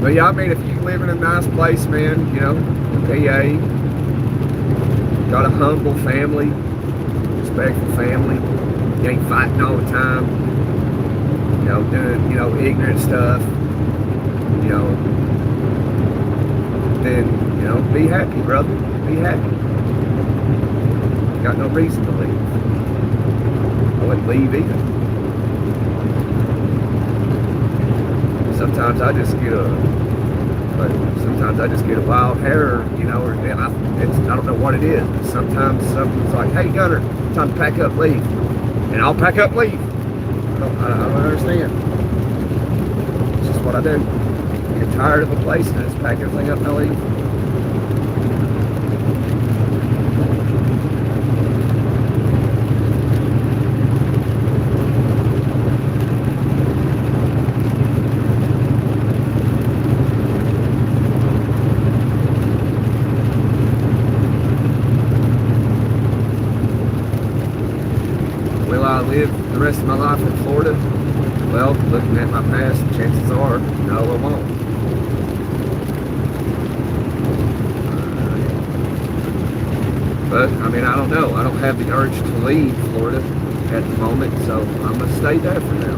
But yeah, I mean, if you live in a nice place, man, you know, PA, got a humble family, respectful family, you ain't fighting all the time, you know, doing, you know, ignorant stuff, you know, then, you know, be happy, brother, be happy. You got no reason to leave. I wouldn't leave either. Sometimes I just get a wild hair, you know, and I don't know what it is. Sometimes something's like, hey, Gunner, time to pack up, leave. And I'll pack up, leave. I don't understand. It's just what I do. I get tired of a place and I just pack everything up and I leave. Live the rest of my life in Florida? Well, looking at my past, chances are, no, I won't. But, I mean, I don't know. I don't have the urge to leave Florida at the moment, so I'm going to stay there for now.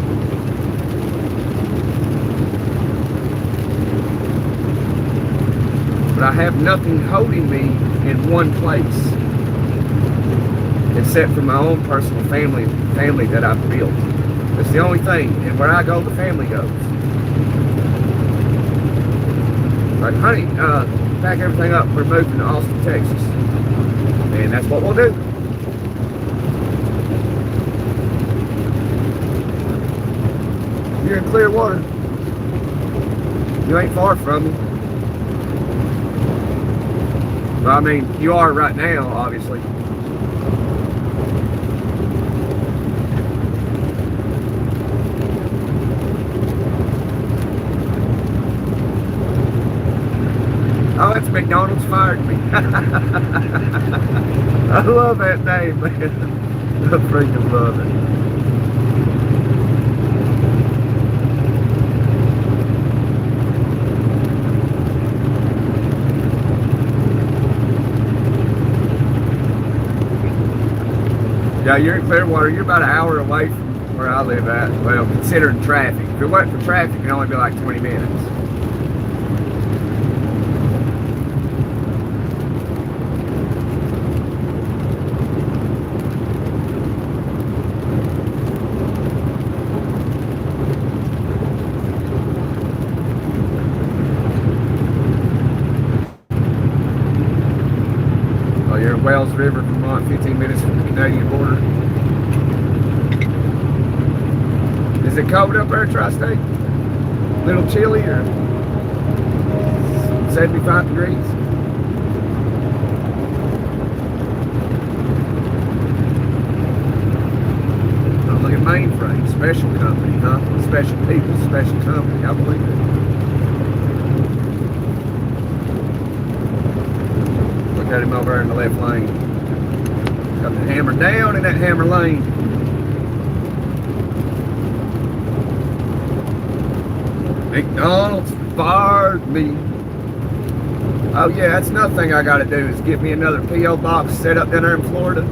But I have nothing holding me in one place, except for my own personal family that I've built. That's the only thing. And where I go, the family goes. Like, honey, pack everything up. We're moving to Austin, Texas. And that's what we'll do. You're in Clearwater. You ain't far from me. Well, I mean, you are right now, obviously. Oh, it's McDonald's fired me. I love that name, man. I freaking love it. Yeah, you're in Clearwater. You're about an hour away from where I live at. Well, considering traffic. If it wasn't for traffic, it'd only be like 20 minutes. Wells River, Vermont, 15 minutes from the Canadian border. Is it cold up there, Tri-State? A little chilly, or 75 degrees? mainframe, special company, huh? Special people, special company, I believe it. Look at him over there in the left lane. Got the hammer down in that hammer lane. McDonald's fired me. Oh yeah, that's another thing I gotta do is get me another P.O. box set up down there in Florida.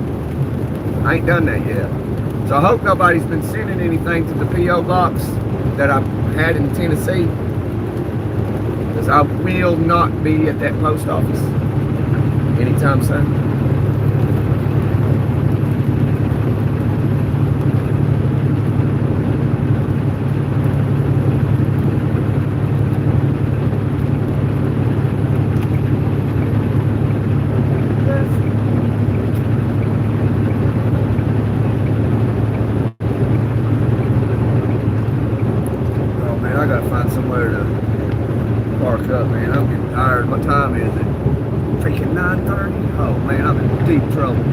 I ain't done that yet. So I hope nobody's been sending anything to the P.O. box that I had in Tennessee. Because I will not be at that post office anytime soon. Somewhere to park up, man. I'm getting tired. What time is it? Freaking 9:30? Oh man, I'm in deep trouble.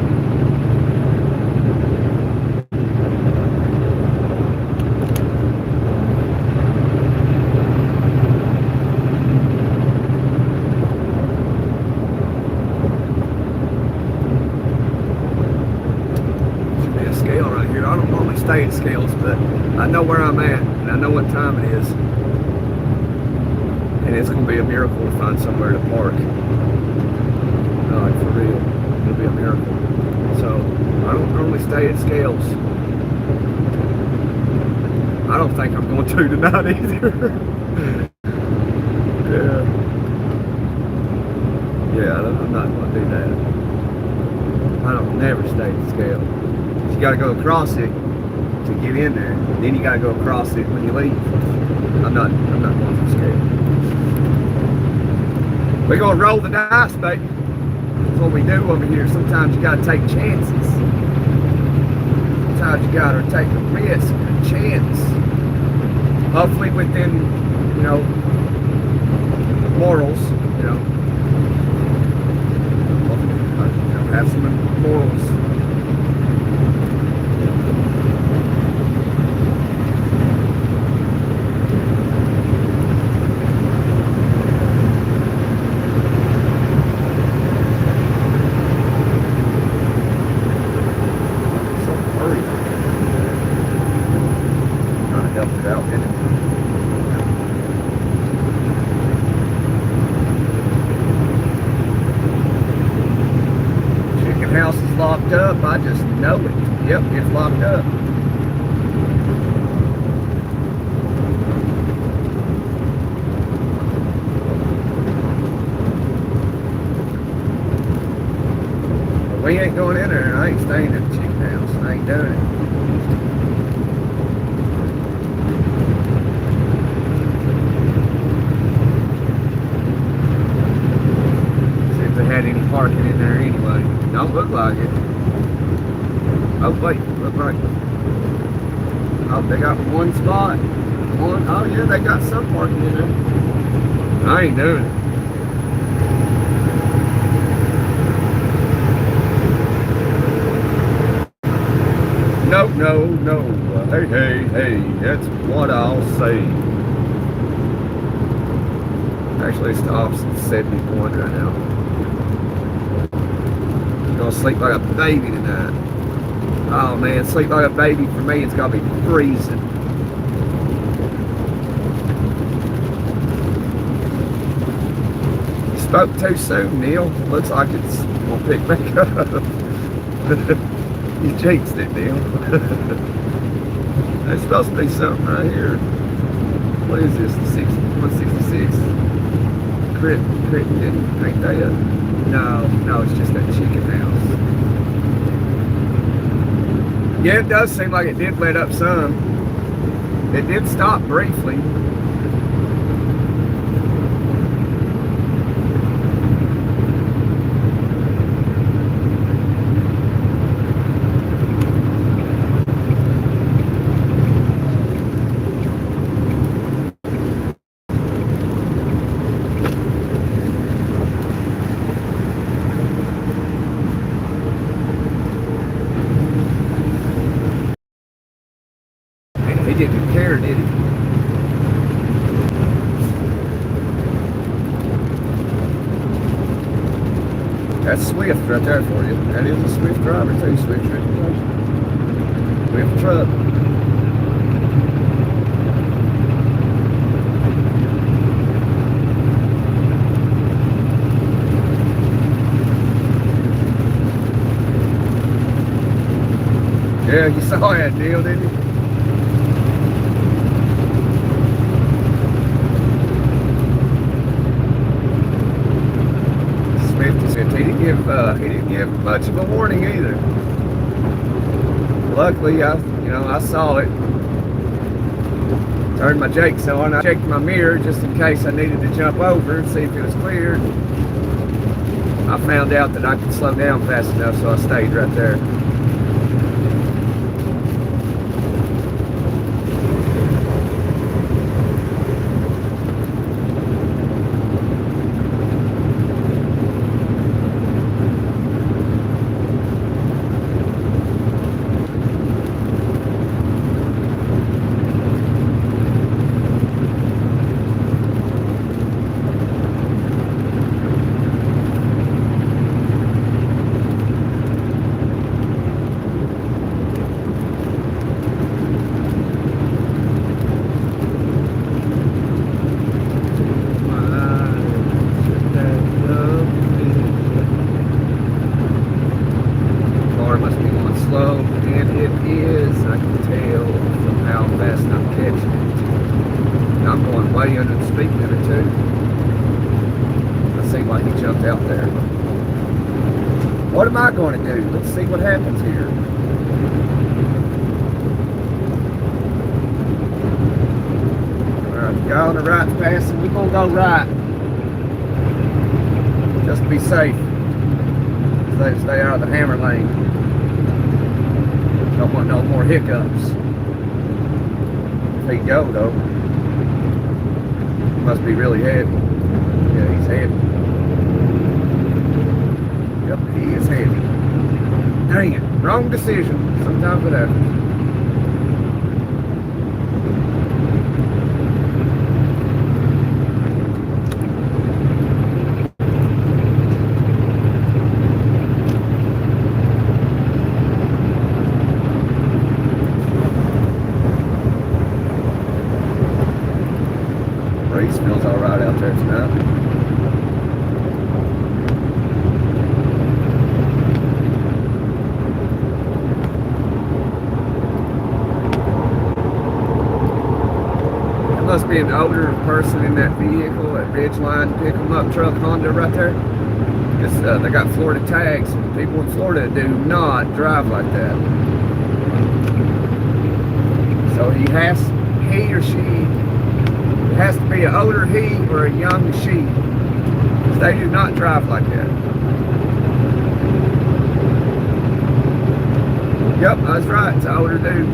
Should be a scale right here. I don't normally stay at scales, but I know where I'm at and I know what time it is. And it's going to be a miracle to find somewhere to park. Like for real. It'll be a miracle. So, I don't normally stay at scales. I don't think I'm going to tonight either. Yeah, I'm not going to do that. I don't never stay at scale. You got to go across it to get in there. Then you got to go across it when you leave. I'm not going to scale. We're going to roll the dice, baby. That's what we do over here. Sometimes you got to take chances. Sometimes you got to take a risk, a chance. Hopefully within, you know, morals, you know, have some morals. House is locked up. I just know it. Yep, it's locked up. But we ain't going in there. I ain't staying at the chicken house. I ain't doing it. See if they had any parking in there anyway. Don't look like it. Oh wait, look like it. Oh, they got one spot. One. Oh yeah, they got some parking in there. I ain't doing it. No, no, no. Hey, hey, hey. That's what I'll say. Actually, it's the opposite 71 right now. Gonna sleep like a baby tonight. Oh man, sleep like a baby for me, it's gonna be freezing. You spoke too soon, Neil. Looks like it's gonna pick back up. You jinxed it, Neil. There's supposed to be something right here. What is this? The 166. Crit, ain't that? No, it's just that chicken house. Yeah, it does seem like it did let up some. It did stop briefly. That's Swift right there for you. That is a Swift driver too, Swift registration. Swift truck. Yeah, you saw that deal, didn't you? Swifty said he didn't give much of a warning either. Luckily, I saw it. Turned my jakes on. I checked my mirror just in case I needed to jump over and see if it was clear. I found out that I could slow down fast enough, so I stayed right there. What am I going to do? Let's see what happens here. Alright, guy on the right's passing. We're going to go right. Just to be safe. Stay out of the hammer lane. Don't want no more hiccups. If he go though. He must be really heavy. Yeah, he's heavy. Yep, he is heavy. Dang it, wrong decision. Sometimes it happens. Race feels all right out there tonight. Must be an older person in that vehicle, that Ridgeline pick 'em up truck Honda right there. They got Florida tags. People in Florida do not drive like that. So he or she, it has to be an older he or a young she. They do not drive like that. Yep, I was right. It's an older dude.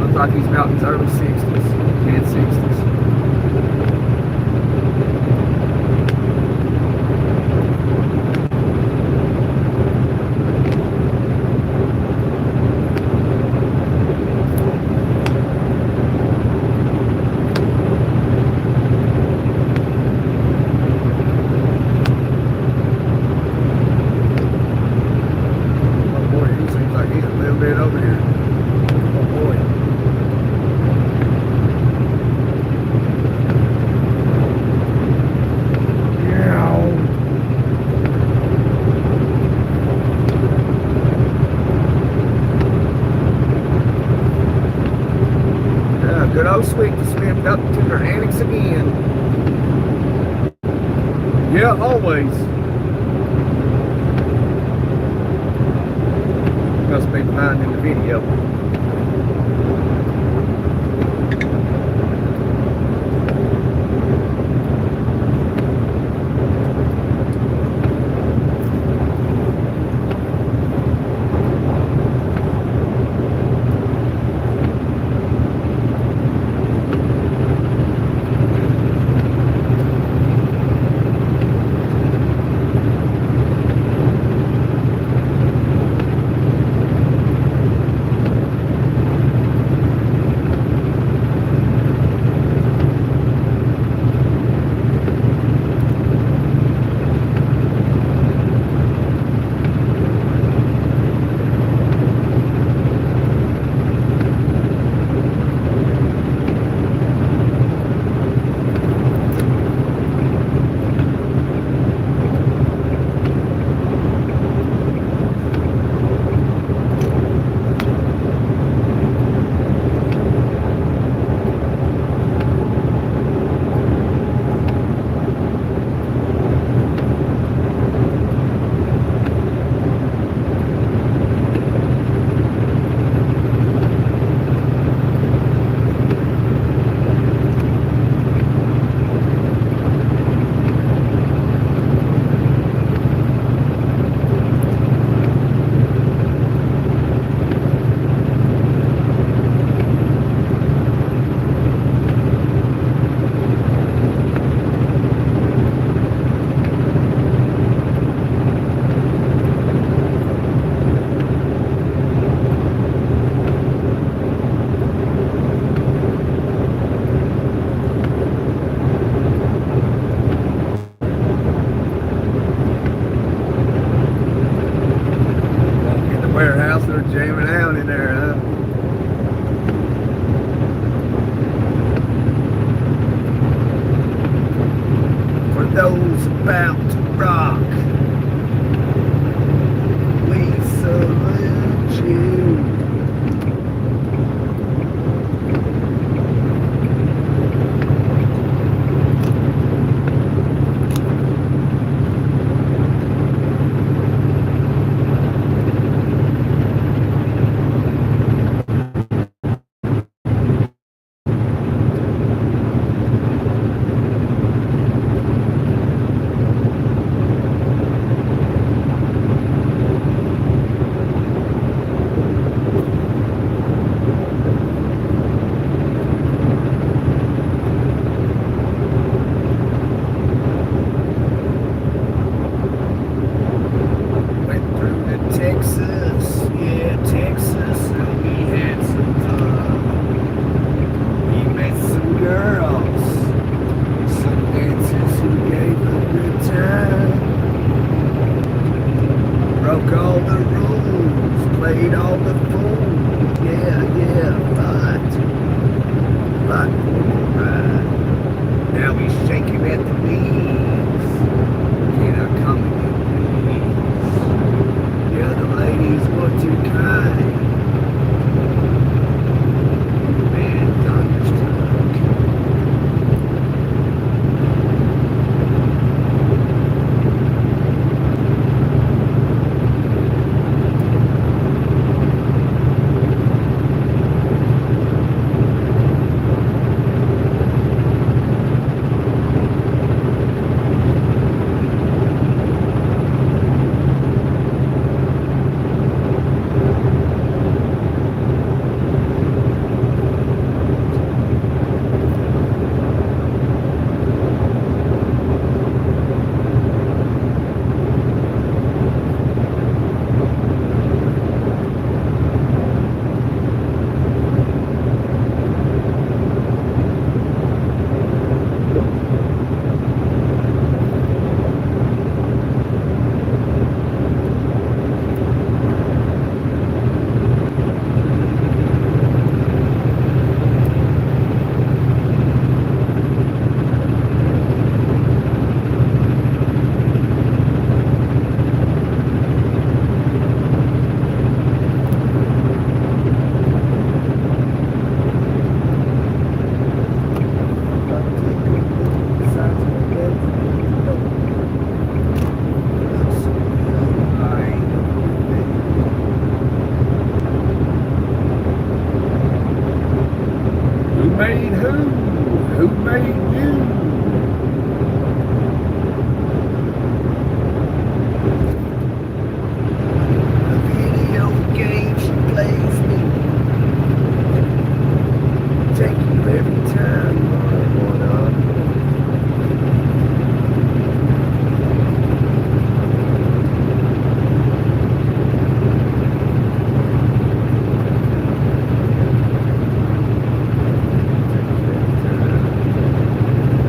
Looks like he's about in his early 60s, mid-60s. Good old Sweet swift up to her annex again. Yeah, always. Must be behind in the video. about to rock. We salute you.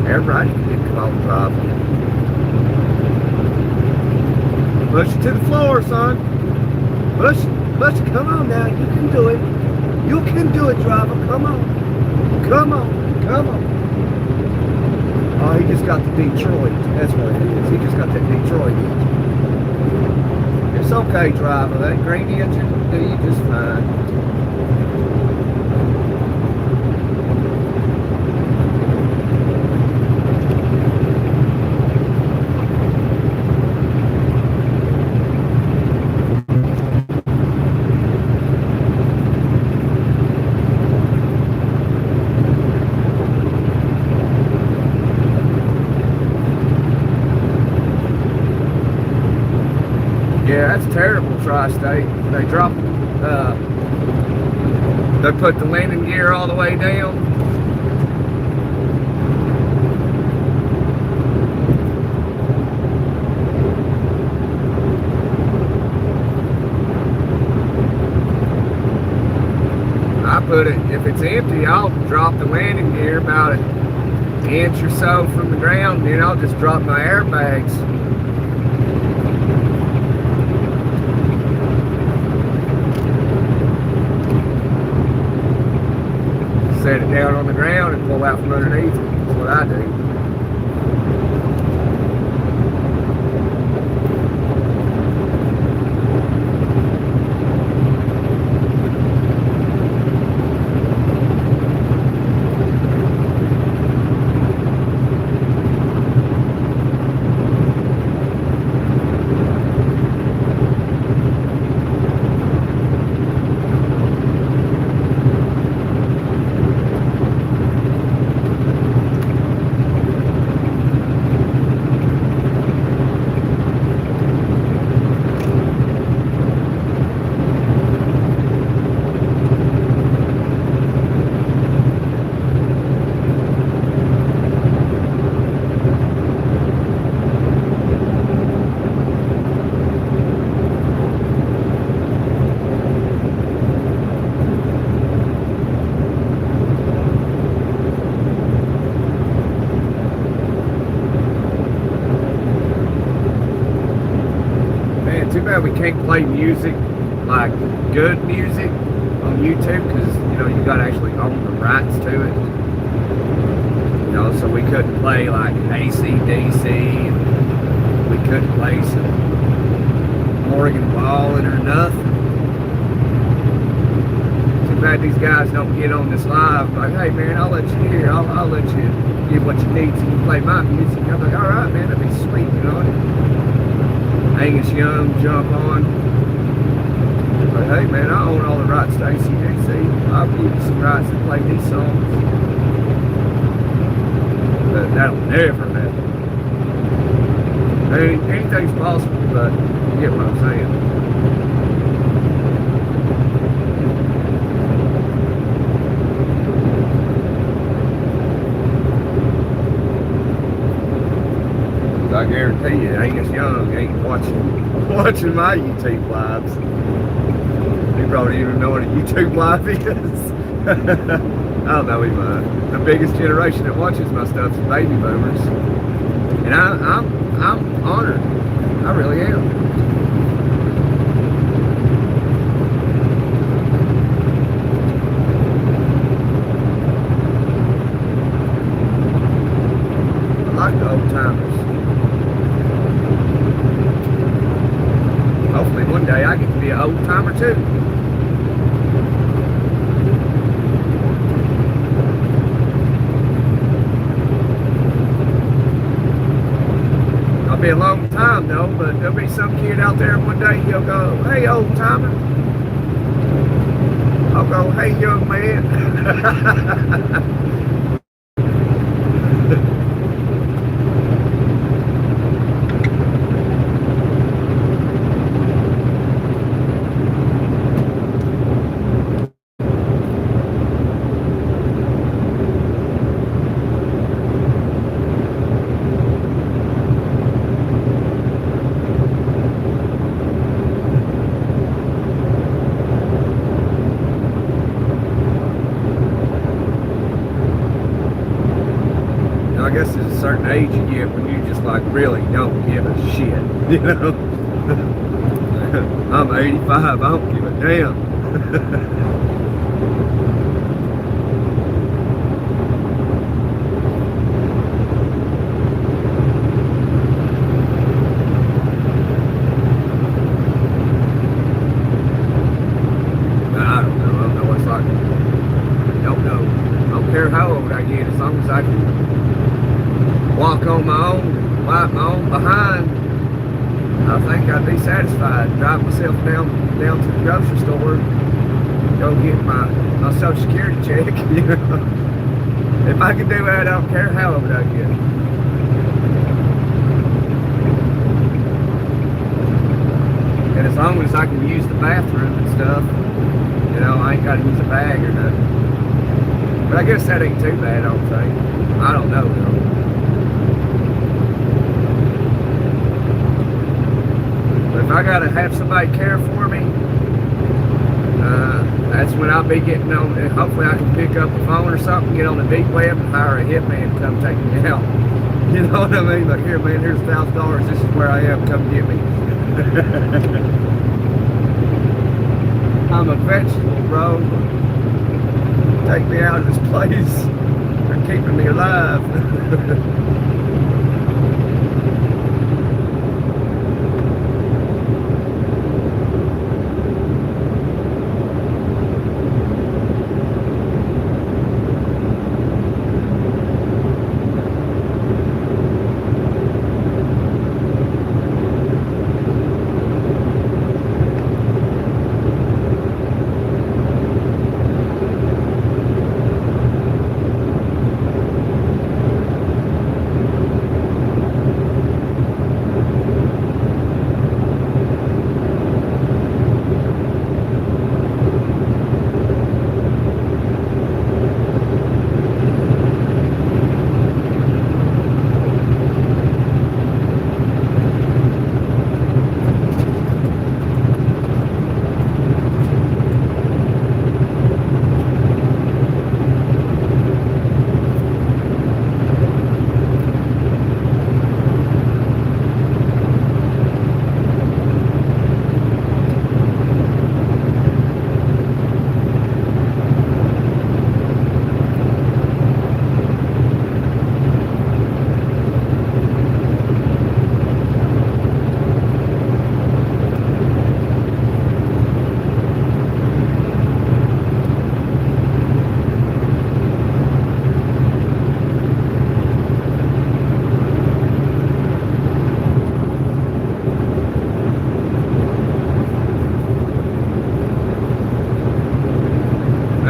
Everybody can come on drive. Push it to the floor, son. Push it. Come on now. You can do it. You can do it, driver. Come on. Come on. Come on. Oh, he just got the Detroit. That's what it is. He just got that Detroit engine. It's okay, driver. That green engine will do you just fine. Yeah, that's terrible, Tri-State. They drop, they put the landing gear all the way down. I put it, if it's empty, I'll drop the landing gear about an inch or so from the ground, then I'll just drop my airbags. Set it down on the ground and pull out from underneath it. That's what I do. bad we can't play music, like good music, on YouTube, because you know you got to actually own the rights to it. You know, so we couldn't play like AC/DC, and we couldn't play some Morgan Wallen or nothing. Too bad these guys don't get on this live like, hey man, I'll let you hear, I'll let you get what you need so you can play my music. I'm like, alright man, that'd be sweet, you know. Angus Young jump on. But hey man, I own all the rights to AC/DC. I'll give you some rights to play these songs. But that'll never happen. I mean, anything's possible, but you get what I'm saying. I guarantee you, Angus Young ain't watching my YouTube lives. He probably even know what a YouTube live is. I don't know, he might. The biggest generation that watches my stuff is baby boomers, and I'm honored. I really am. I like the old timers. Hopefully one day I get to be an old timer too. It'll be a long time though, but there'll be some kid out there one day, he'll go, hey old timer. I'll go, hey young man. I guess there's a certain age you get when you just like really don't give a shit, you know. I'm 85, I don't give a damn. I don't know what it's like. Don't know. I don't care how old I get, as long as I can walk on my own, wipe my own behind, I think I'd be satisfied. Drive myself down to the grocery store, go get my Social Security check, you know. If I can do that, I don't care how old I get. And as long as I can use the bathroom and stuff, you know, I ain't got to use a bag or nothing. But I guess that ain't too bad, I don't think. I don't know, though. If I gotta have somebody care for me, that's when I'll be getting on. And hopefully I can pick up a phone or something, get on the deep web, and hire a hitman to come take me out. You know what I mean? Like, here, man, here's $1,000. This is where I am. Come get me. I'm a vegetable, bro. Take me out of this place. They're keeping me alive.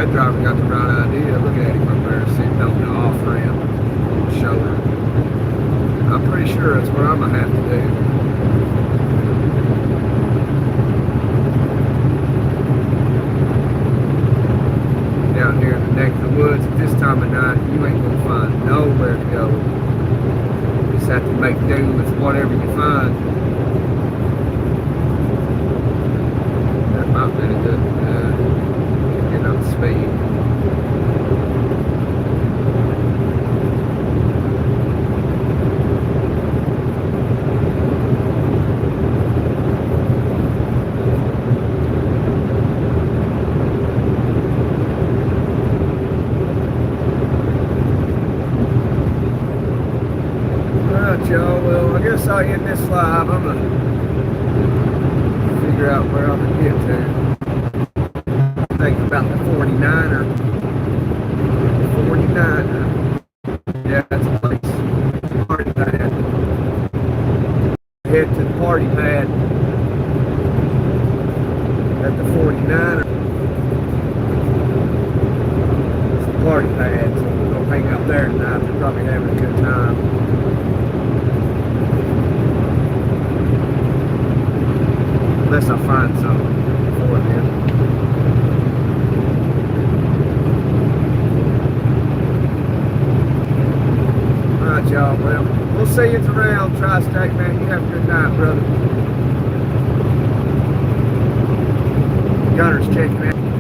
that driver got the right idea. Look at him up there sitting on the off ramp on the shoulder. I'm pretty sure that's what I'm gonna have to do. Down here in the neck of the woods at this time of night, you ain't gonna find nowhere to go. You just have to make do with whatever you find. That might be a good get up to speed. Y'all, well, I guess I'll end this live. I'm gonna figure out where I'm gonna get to. Think about the 49er. 49er. Yeah, that's a place. Party pad. Head to the party pad at the 49er. It's the party pad, so we're gonna hang out there tonight. We're probably having a good time. Unless I find something for him. Alright, y'all. Well, we'll see you around. Tri-State, man. You have a good night, brother. Gunner's checking out.